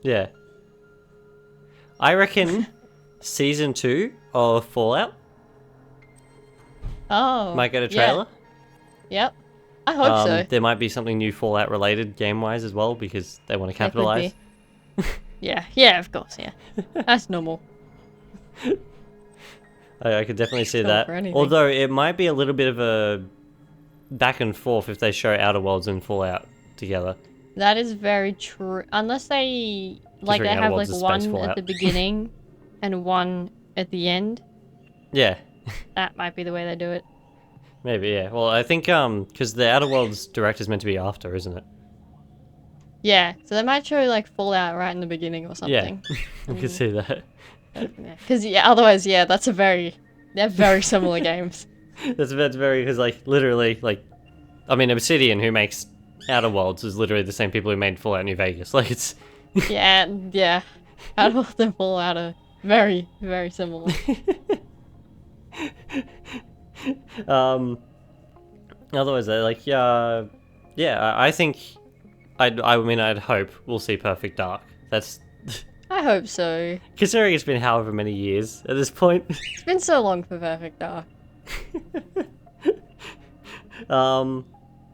Speaker 1: Yeah. I reckon Season 2 of Fallout
Speaker 2: Oh.
Speaker 1: might get a trailer.
Speaker 2: Yeah. Yep. I hope so.
Speaker 1: There might be something new Fallout related game-wise as well, because they want to
Speaker 2: There could
Speaker 1: capitalize.
Speaker 2: Yeah, of course, yeah. That's normal.
Speaker 1: I could definitely see
Speaker 2: Sure,
Speaker 1: that.
Speaker 2: for anything.
Speaker 1: Although it might be a little bit of a back and forth if they show Outer Worlds and Fallout together.
Speaker 2: That is very true. Unless they like they
Speaker 1: Outer
Speaker 2: have like
Speaker 1: Worlds is space
Speaker 2: one at
Speaker 1: Fallout.
Speaker 2: the beginning and one at the end.
Speaker 1: Yeah,
Speaker 2: That might be the way they do it.
Speaker 1: maybe, yeah. Well, I think, because the Outer Worlds direct is meant to be after, isn't it?
Speaker 2: Yeah, so they might show like Fallout right in the beginning or something.
Speaker 1: Yeah, I could see that.
Speaker 2: Because otherwise, they're very similar games.
Speaker 1: That's very, because, like, literally, like, I mean, Obsidian, who makes Outer Worlds, is literally the same people who made Fallout New Vegas. Like, it's...
Speaker 2: Yeah. Out of them Fallout are very, very similar.
Speaker 1: Otherwise, like, yeah, I think, I'd hope we'll see Perfect Dark. That's,
Speaker 2: I hope so.
Speaker 1: considering it's been however many years at this point.
Speaker 2: It's been so long for Perfect Dark.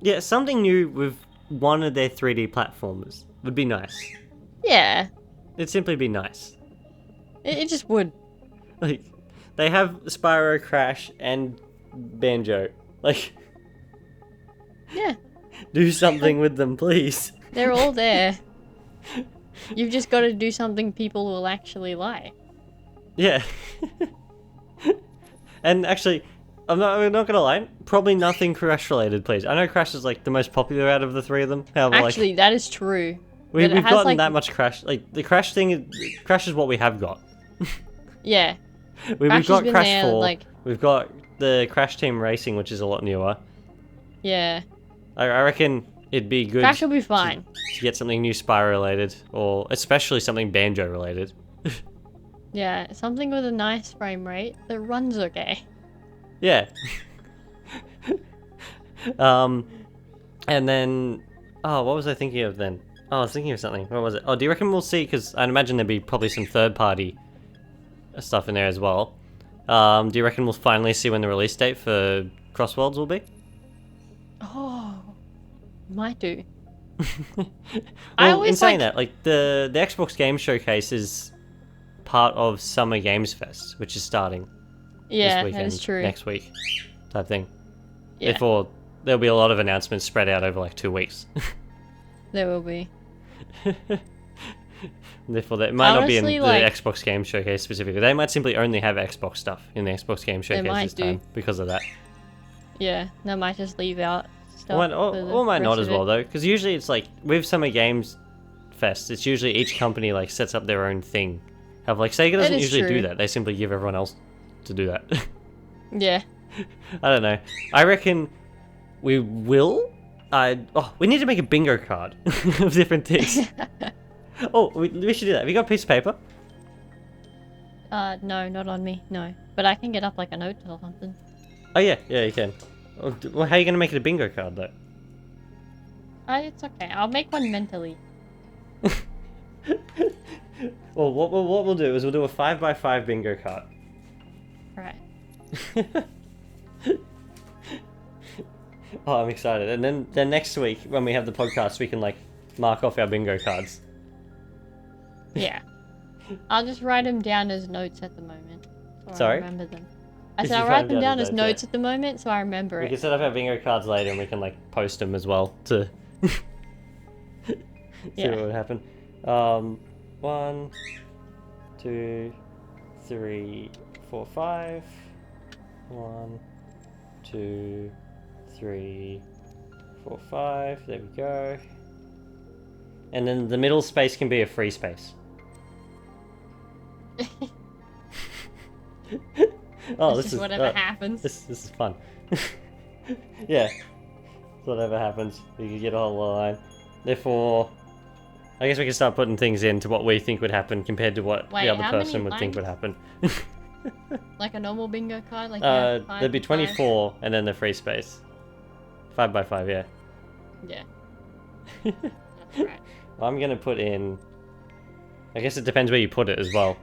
Speaker 1: Yeah, something new with one of their 3D platformers would be nice.
Speaker 2: Yeah,
Speaker 1: It'd simply be nice.
Speaker 2: it just would.
Speaker 1: Like, they have Spyro, Crash, and Banjo. Like,
Speaker 2: Yeah,
Speaker 1: do something with them, please.
Speaker 2: they're all there. You've just got to do something people will actually like.
Speaker 1: Yeah. And actually, I'm not gonna lie, probably nothing Crash related, please. I know Crash is like the most popular out of the three of them. However,
Speaker 2: Actually, that is true.
Speaker 1: we've
Speaker 2: but it has,
Speaker 1: gotten
Speaker 2: like-
Speaker 1: that much Crash. Like, the Crash thing, Crash is what we have got.
Speaker 2: Yeah,
Speaker 1: We've
Speaker 2: Crash has
Speaker 1: got
Speaker 2: been
Speaker 1: Crash
Speaker 2: there,
Speaker 1: 4,
Speaker 2: like-
Speaker 1: we've got the Crash Team Racing, which is a lot newer.
Speaker 2: yeah.
Speaker 1: I reckon it'd be good
Speaker 2: Crash will be fine.
Speaker 1: to get something new Spyro related, or especially something Banjo related.
Speaker 2: Yeah, something with a nice frame rate that runs okay.
Speaker 1: Yeah. And then, oh, what was I thinking of then? Oh, I was thinking of something. What was it? Oh, do you reckon we'll see? Because I'd imagine there'd be probably some third-party stuff in there as well. Do you reckon we'll finally see when the release date for Crossworlds will be?
Speaker 2: Oh, might do. I
Speaker 1: Well, in
Speaker 2: always
Speaker 1: saying
Speaker 2: like.
Speaker 1: that, like the Xbox Game Showcase is part of Summer Games Fest, which is starting this
Speaker 2: Yeah, that
Speaker 1: weekend,
Speaker 2: is true.
Speaker 1: next week, type thing.
Speaker 2: Yeah,
Speaker 1: Therefore, there'll be a lot of announcements spread out over like 2 weeks.
Speaker 2: there will be.
Speaker 1: Therefore, it might not be in
Speaker 2: Honestly,
Speaker 1: the
Speaker 2: like-
Speaker 1: Xbox Game Showcase specifically. They might simply only have Xbox stuff in the Xbox Game Showcase
Speaker 2: might
Speaker 1: this time because of that.
Speaker 2: Yeah, they might just leave out stuff.
Speaker 1: Or might not as well though, because usually it's like with Summer Games Fest, it's usually each company like sets up their own thing. Have like Sega doesn't
Speaker 2: is
Speaker 1: usually do
Speaker 2: true.
Speaker 1: that. They simply give everyone else to do that.
Speaker 2: Yeah.
Speaker 1: I don't know. I reckon we will. We need to make a bingo card of different things. Oh, we should do that. Have you got a piece of paper?
Speaker 2: No, not on me. No, but I can get up like a note or something.
Speaker 1: Oh yeah, you can. Well, how are you gonna make it a bingo card though?
Speaker 2: It's okay. I'll make one mentally.
Speaker 1: Well, what we'll do is we'll do a 5x5 bingo card.
Speaker 2: Right.
Speaker 1: Oh, I'm excited. And then next week when we have the podcast, we can like mark off our bingo cards.
Speaker 2: Yeah. I'll just write them down as notes at the moment. So
Speaker 1: Sorry?
Speaker 2: I remember them. I
Speaker 1: Just
Speaker 2: said I'll
Speaker 1: write
Speaker 2: write them down as notes
Speaker 1: yeah.
Speaker 2: at the moment so I remember
Speaker 1: We
Speaker 2: it.
Speaker 1: can set up our bingo cards later and we can like post them as well to see
Speaker 2: Yeah.
Speaker 1: what would happen. 1, 2, 3, 4, 5. 1, 2, 3, 4, 5. There we go. And then the middle space can be a free space. Oh,
Speaker 2: this is whatever happens.
Speaker 1: This is fun. Yeah. Whatever happens, you can get a whole line. Therefore, I guess we can start putting things into what we think would happen compared to what
Speaker 2: Wait,
Speaker 1: the other
Speaker 2: how many
Speaker 1: person would think would
Speaker 2: lines?
Speaker 1: happen.
Speaker 2: Like a normal bingo card? Like you have 5
Speaker 1: There'd be
Speaker 2: and 5?
Speaker 1: 24 and then the free space. 5x5, yeah.
Speaker 2: Yeah. That's right.
Speaker 1: I'm gonna put in. I guess it depends where you put it as well.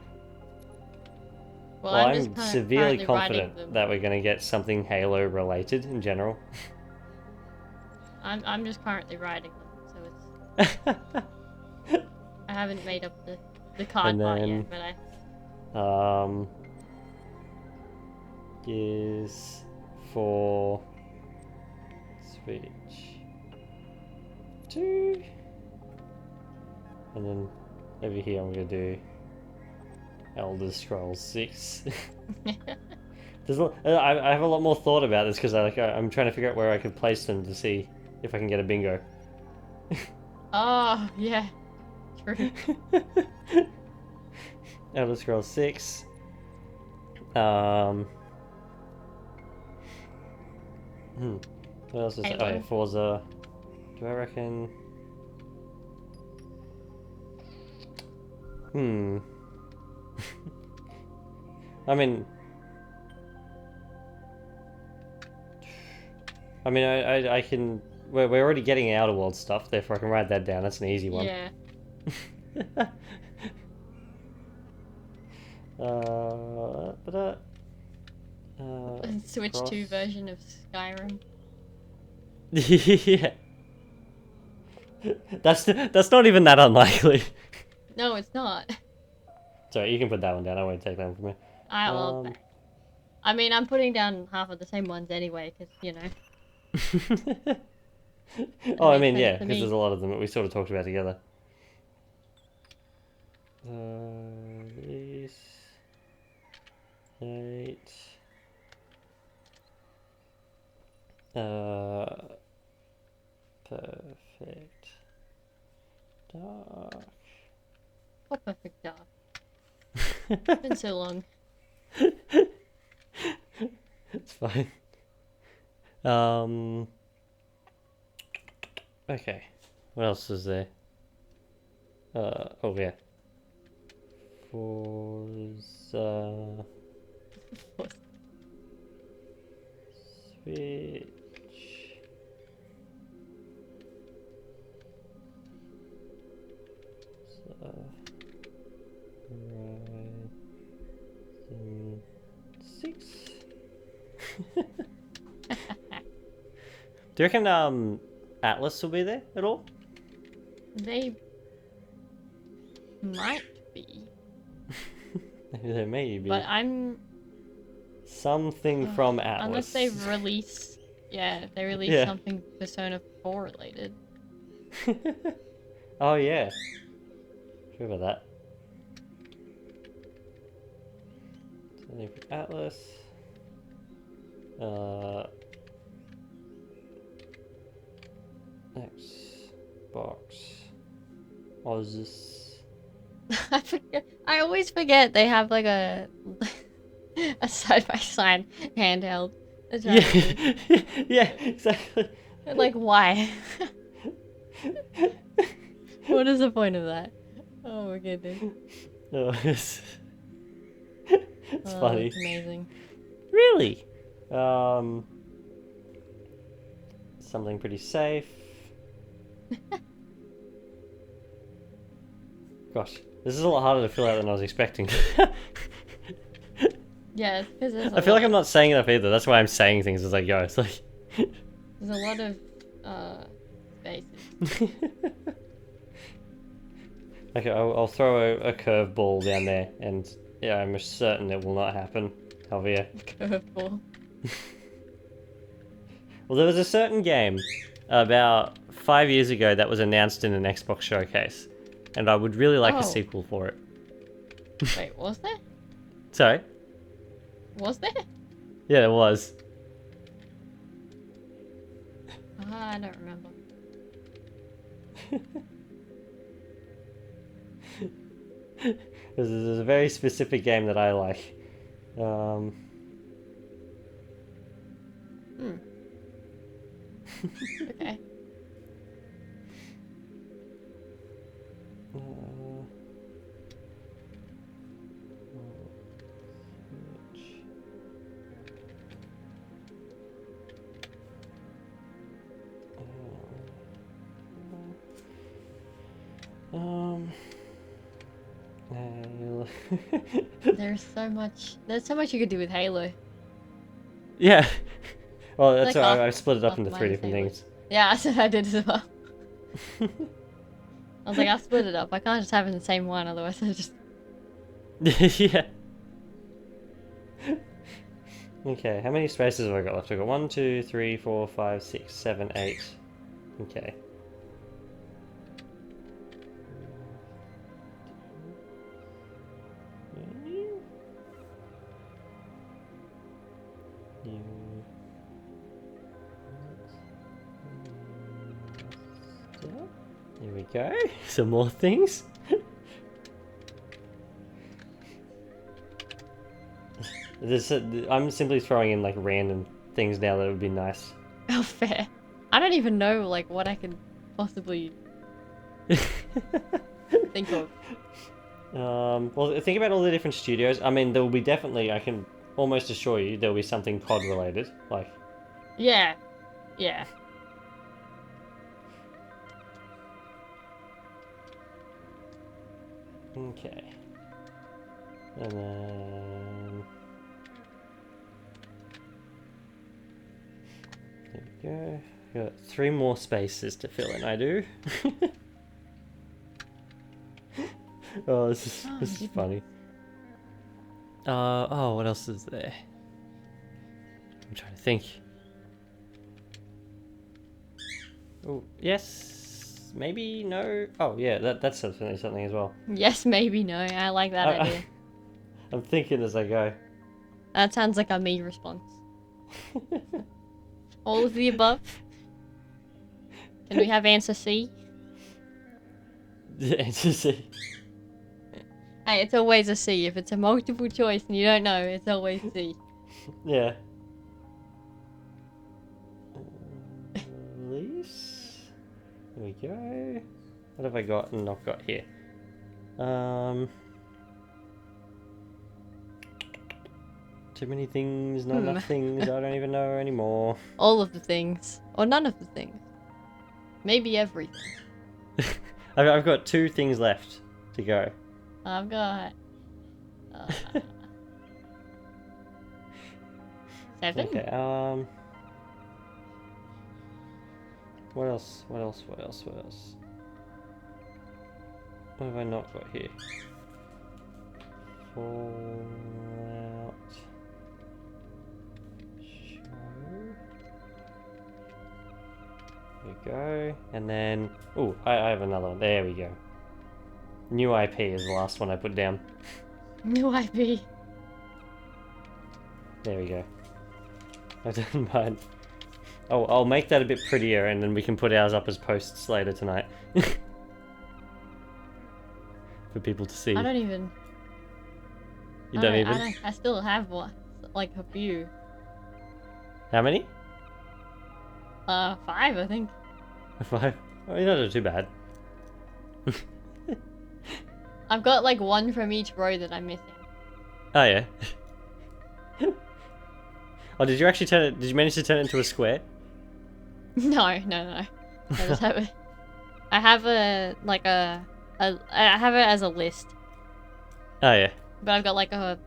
Speaker 2: Well,
Speaker 1: I'm
Speaker 2: just
Speaker 1: severely
Speaker 2: currently writing
Speaker 1: confident
Speaker 2: them.
Speaker 1: that we're gonna get something Halo related in general.
Speaker 2: I'm just currently writing them, so it's. I haven't made up the card
Speaker 1: And
Speaker 2: part
Speaker 1: then-
Speaker 2: yet, but I.
Speaker 1: Is for Switch 2, and then over here I'm gonna do Elder Scrolls 6. I have a lot more thought about this because I'm trying to figure out where I could place them to see if I can get a bingo.
Speaker 2: Oh yeah, true.
Speaker 1: Elder Scrolls 6. What else is
Speaker 2: Halo.
Speaker 1: Oh yeah, Forza. Do I reckon? I mean, I can. We're already getting Outer World stuff, therefore I can write that down. That's an easy one.
Speaker 2: Yeah. Switch 2 version of Skyrim.
Speaker 1: Yeah. That's not even that unlikely.
Speaker 2: No, it's not.
Speaker 1: Sorry, you can put that one down. I won't take that one from you.
Speaker 2: I mean, I'm putting down half of the same ones anyway, because, you know.
Speaker 1: Oh, I
Speaker 2: makes
Speaker 1: mean,
Speaker 2: sense
Speaker 1: yeah,
Speaker 2: to
Speaker 1: because
Speaker 2: me.
Speaker 1: there's a lot of them that we sort of talked about together. These 8. Perfect. Dark.
Speaker 2: Oh, perfect dark. It's been so long.
Speaker 1: It's fine. Okay. What else is there? Oh yeah. Forza. Switch. 6. Do you reckon Atlas will be there at all?
Speaker 2: They might be.
Speaker 1: There may be.
Speaker 2: But I'm...
Speaker 1: Something from Atlas.
Speaker 2: Unless they release... Yeah, if they release
Speaker 1: Yeah.
Speaker 2: something Persona 4 related.
Speaker 1: Oh yeah. Sure about that. Something from Atlas. Xbox. Oz.
Speaker 2: I forget. I always forget they have like a side-by-side handheld.
Speaker 1: Yeah. Yeah, exactly.
Speaker 2: Like, why? What is the point of that? Oh my goodness.
Speaker 1: Oh, it's funny.
Speaker 2: It's amazing.
Speaker 1: Really? Something pretty safe. Gosh, this is a lot harder to fill out than I was expecting.
Speaker 2: Yeah, it's because there's
Speaker 1: I feel like I'm not saying enough either. That's why I'm saying things as I go. It's like
Speaker 2: there's a lot of spaces.
Speaker 1: Okay, I'll throw a curveball down there, and yeah, I'm certain it will not happen. Javier.
Speaker 2: Curveball.
Speaker 1: Well, there was a certain game about 5 years ago that was announced in an Xbox showcase, and I would really like a sequel for it.
Speaker 2: Wait, was there?
Speaker 1: Sorry?
Speaker 2: Was there?
Speaker 1: Yeah, there was.
Speaker 2: I don't remember.
Speaker 1: There's a very specific game that I like.
Speaker 2: Okay. There's so much you could do with Halo.
Speaker 1: Yeah. Well, that's
Speaker 2: Like
Speaker 1: why I split it up into 3
Speaker 2: minus
Speaker 1: different
Speaker 2: Halo.
Speaker 1: things.
Speaker 2: Yeah, I said I did as well. I was like, I'll split it up. I can't just have it in the same one, otherwise I just...
Speaker 1: Yeah. Okay, how many spaces have I got left? I've got 1, 2, 3, 4, 5, 6, 7, 8. Okay. Here we go. Some more things. I'm simply throwing in like random things now that would be nice.
Speaker 2: Oh, fair. I don't even know, like, what I could possibly think of.
Speaker 1: Well, think about all the different studios. I mean, there will be definitely, I can almost assure you, there will be something COD related. Like,
Speaker 2: Yeah. Yeah.
Speaker 1: okay. And then... there we go. Got 3 more spaces to fill in, I do. Oh, this is funny. Oh, what else is there? I'm trying to think. Oh, yes, maybe, no. Oh, yeah, that's definitely something as well.
Speaker 2: Yes, maybe, no. I like that idea.
Speaker 1: I'm thinking as I go.
Speaker 2: That sounds like a me response. All of the above? Can we have answer C?
Speaker 1: Answer C.
Speaker 2: Hey, it's always a C. If it's a multiple choice and you don't know, it's always C.
Speaker 1: Yeah. Release. There we go. What have I got and not got here? Too many things, not enough things, I don't even know anymore.
Speaker 2: All of the things. Or none of the things. Maybe everything.
Speaker 1: I've got 2 things left to go.
Speaker 2: I've got... 7?
Speaker 1: Okay, what else? What else? What else? What else? What have I not got here? Fallout. Show. There we go. And then, oh, I have another one. There we go. New IP is the last one I put down.
Speaker 2: New IP.
Speaker 1: There we go. I don't mind. Oh, I'll make that a bit prettier and then we can put ours up as posts later tonight. For people to see.
Speaker 2: I don't even...
Speaker 1: You don't even?
Speaker 2: I still have one. Like a few.
Speaker 1: How many?
Speaker 2: 5, I think.
Speaker 1: 5? Oh, you're not too bad.
Speaker 2: I've got like one from each row that I'm missing.
Speaker 1: Oh, yeah. Oh, did you actually turn it? Did you manage to turn it into a square?
Speaker 2: No. I just have it. I have I have it as a list.
Speaker 1: Oh, yeah.
Speaker 2: But I've got like a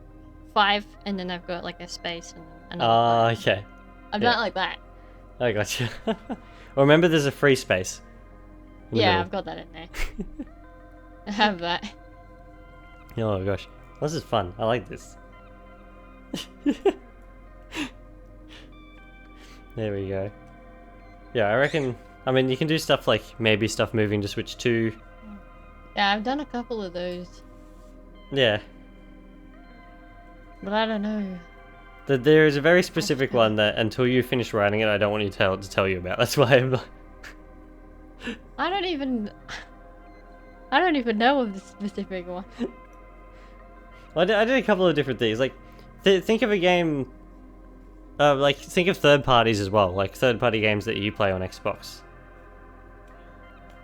Speaker 2: 5, and then I've got like a space and another
Speaker 1: Oh,
Speaker 2: 5.
Speaker 1: okay.
Speaker 2: I've done it like that.
Speaker 1: I gotcha. Well, remember there's a free space. in the
Speaker 2: Yeah,
Speaker 1: middle.
Speaker 2: I've got that in there. I have that.
Speaker 1: Oh gosh. This is fun. I like this. There we go. Yeah, I reckon... I mean, you can do stuff like maybe stuff moving to Switch 2.
Speaker 2: Yeah, I've done a couple of those.
Speaker 1: Yeah.
Speaker 2: But I don't know.
Speaker 1: There is a very specific one that until you finish writing it, I don't want you to tell you about. That's why I'm like...
Speaker 2: I don't even know of the specific one.
Speaker 1: I did a couple of different things. Like, think of a game... like, think of third parties as well. Like, third-party games that you play on Xbox.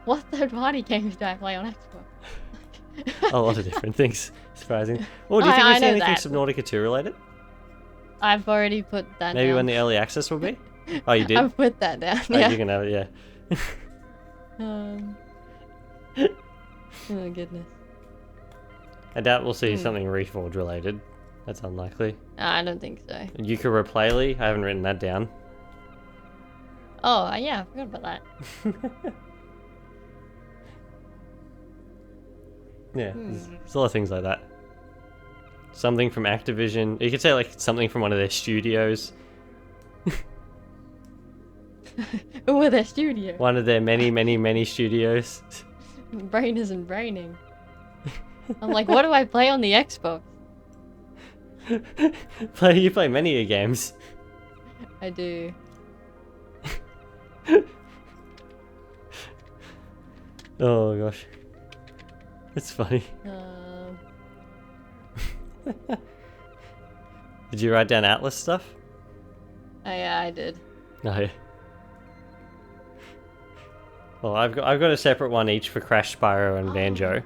Speaker 2: What third-party games do I play on Xbox?
Speaker 1: A lot of different things. Surprising. Oh, do you think
Speaker 2: I
Speaker 1: we've seen
Speaker 2: know
Speaker 1: anything
Speaker 2: that.
Speaker 1: Subnautica 2 related?
Speaker 2: I've already put that
Speaker 1: Maybe
Speaker 2: down.
Speaker 1: when the early access will be? Oh, you did?
Speaker 2: I've put that down,
Speaker 1: Oh,
Speaker 2: yeah.
Speaker 1: you can have it, yeah.
Speaker 2: Oh, goodness.
Speaker 1: I doubt we'll see something Reforged related. That's unlikely.
Speaker 2: I don't think so.
Speaker 1: Yooka-Replay, I haven't written that down.
Speaker 2: Oh, yeah, I forgot about that.
Speaker 1: Yeah, there's a lot of things like that. Something from Activision. You could say like something from one of their studios.
Speaker 2: Oh, their studio.
Speaker 1: One of their many studios.
Speaker 2: Brain isn't braining. I'm like, what do I play on the Xbox?
Speaker 1: You play many games.
Speaker 2: I do.
Speaker 1: Oh gosh. It's funny. Did you write down Atlas stuff?
Speaker 2: Oh, yeah, I did.
Speaker 1: No. Yeah. Well, I've got a separate one each for Crash, Spyro, and Banjo.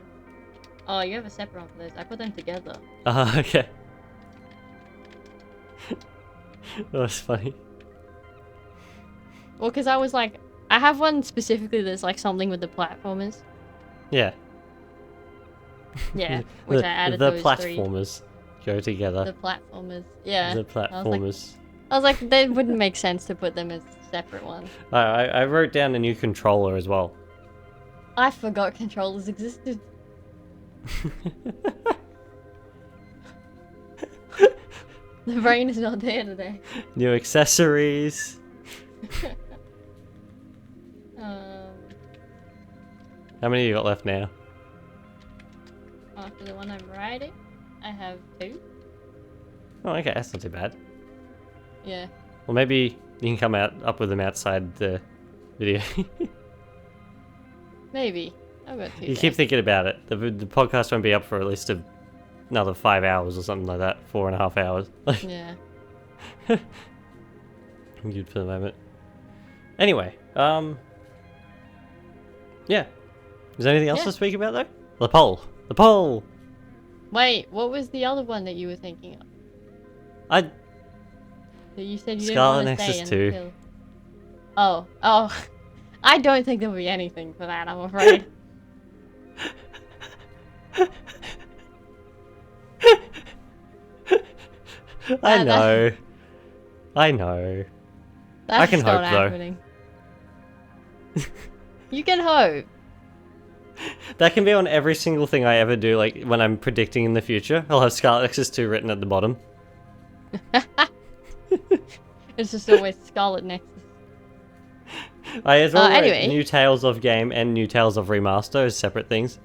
Speaker 2: Oh, you have a separate one for those. I put them together.
Speaker 1: Okay. That was funny.
Speaker 2: Well, because I was like, I have one specifically that's like something with the platformers.
Speaker 1: Yeah.
Speaker 2: Yeah, which I added
Speaker 1: the
Speaker 2: those
Speaker 1: platformers go together.
Speaker 2: The platformers. Yeah.
Speaker 1: The platformers.
Speaker 2: I was like, they wouldn't make sense to put them as separate ones.
Speaker 1: I wrote down a new controller as well.
Speaker 2: I forgot controllers existed. The brain is not there today.
Speaker 1: New accessories. How many you got left now?
Speaker 2: After the one I'm writing, I have 2.
Speaker 1: Oh, okay, that's not too bad.
Speaker 2: Yeah.
Speaker 1: Well, maybe you can come up with them outside the video.
Speaker 2: Maybe. I've got 2.
Speaker 1: You keep thinking about it. The podcast won't be up for at least another 5 hours or something like that. 4.5 hours.
Speaker 2: Yeah.
Speaker 1: I'm good for the moment. Anyway, yeah. Is there anything else to speak about though? The poll. The poll.
Speaker 2: Wait, what was the other one that you were thinking of? That you said you
Speaker 1: Scarlet
Speaker 2: didn't want to
Speaker 1: Nexus
Speaker 2: stay
Speaker 1: 2.
Speaker 2: until... Oh. I don't think there'll be anything for that, I'm afraid.
Speaker 1: I know. I know.
Speaker 2: That's
Speaker 1: I can
Speaker 2: not
Speaker 1: hope, though.
Speaker 2: happening. You can hope.
Speaker 1: That can be on every single thing I ever do, like when I'm predicting in the future. I'll have Scarlet Nexus 2 written at the bottom.
Speaker 2: It's just always Scarlet Nexus.
Speaker 1: I as well write
Speaker 2: anyway.
Speaker 1: New Tales of Game and New Tales of Remaster as separate things.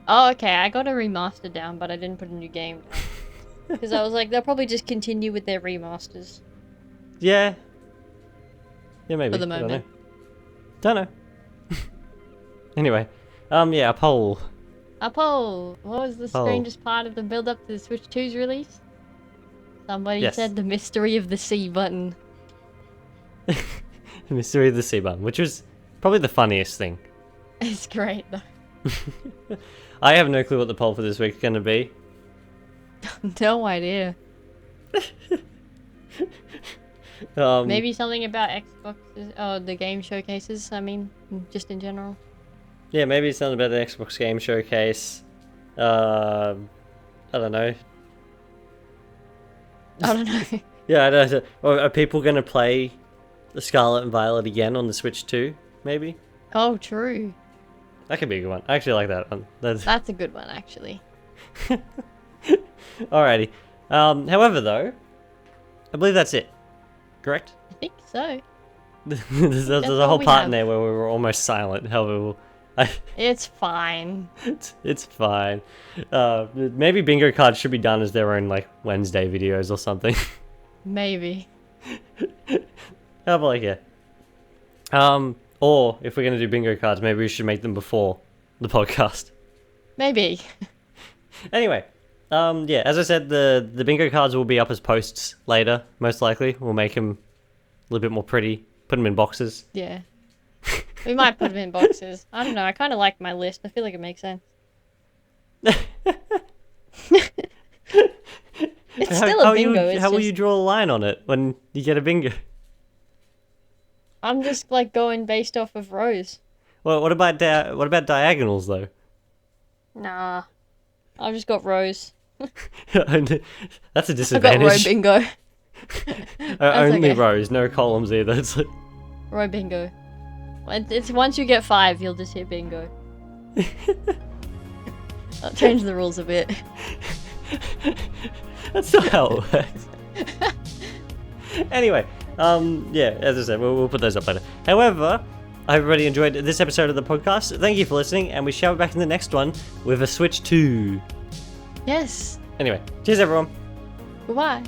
Speaker 2: Oh, okay. I got a remaster down, but I didn't put a new game down. Because I was like, they'll probably just continue with their remasters.
Speaker 1: Yeah. Yeah, maybe.
Speaker 2: For the moment.
Speaker 1: Don't know. Anyway. Yeah, a poll.
Speaker 2: A poll. What was the
Speaker 1: Poll.
Speaker 2: strangest part of the build-up to the Switch 2's release? Somebody
Speaker 1: Yes.
Speaker 2: said the mystery of the C button.
Speaker 1: The Mystery of the C button, which was probably the funniest thing.
Speaker 2: It's great, though.
Speaker 1: I have no clue what the poll for this week is going to be.
Speaker 2: No idea. Maybe something about Xboxes, or the game showcases, I mean, just in general.
Speaker 1: Yeah, maybe it's something about the Xbox Game Showcase. I don't know.
Speaker 2: I don't know.
Speaker 1: Yeah, I don't know. Or are people going to play the Scarlet and Violet again on the Switch 2, maybe?
Speaker 2: Oh, true.
Speaker 1: That could be a good one. I actually like that one.
Speaker 2: That's a good one, actually.
Speaker 1: Alrighty. However, though, I believe that's it. Correct?
Speaker 2: I think so.
Speaker 1: there's a
Speaker 2: all
Speaker 1: whole
Speaker 2: we
Speaker 1: part
Speaker 2: have.
Speaker 1: in there where we were almost silent. However,
Speaker 2: It's fine.
Speaker 1: it's fine. Maybe bingo cards should be done as their own like Wednesday videos or something.
Speaker 2: Maybe.
Speaker 1: How about like yeah. Or if we're gonna do bingo cards, maybe we should make them before the podcast.
Speaker 2: Maybe.
Speaker 1: Anyway, yeah, as I said, the bingo cards will be up as posts later, most likely. We'll make them a little bit more pretty, put them in boxes.
Speaker 2: Yeah. We might put them in boxes. I don't know. I kind of like my list. I feel like it makes sense. It's still a bingo.
Speaker 1: How will you draw a line on it when you get a bingo?
Speaker 2: I'm just like going based off of rows.
Speaker 1: Well, what about diagonals though?
Speaker 2: Nah. I've just got rows.
Speaker 1: That's a
Speaker 2: I've got row
Speaker 1: disadvantage.
Speaker 2: bingo.
Speaker 1: Only
Speaker 2: okay.
Speaker 1: rows, no columns either. It's like...
Speaker 2: Row bingo. It's once you get 5, you'll just hit bingo. I'll change the rules a bit.
Speaker 1: That's not how it works. Anyway, yeah, as I said, we'll put those up later. However, I hope everybody enjoyed this episode of the podcast. Thank you for listening, and we shall be back in the next one with a Switch 2.
Speaker 2: Yes.
Speaker 1: Anyway, cheers everyone.
Speaker 2: Goodbye.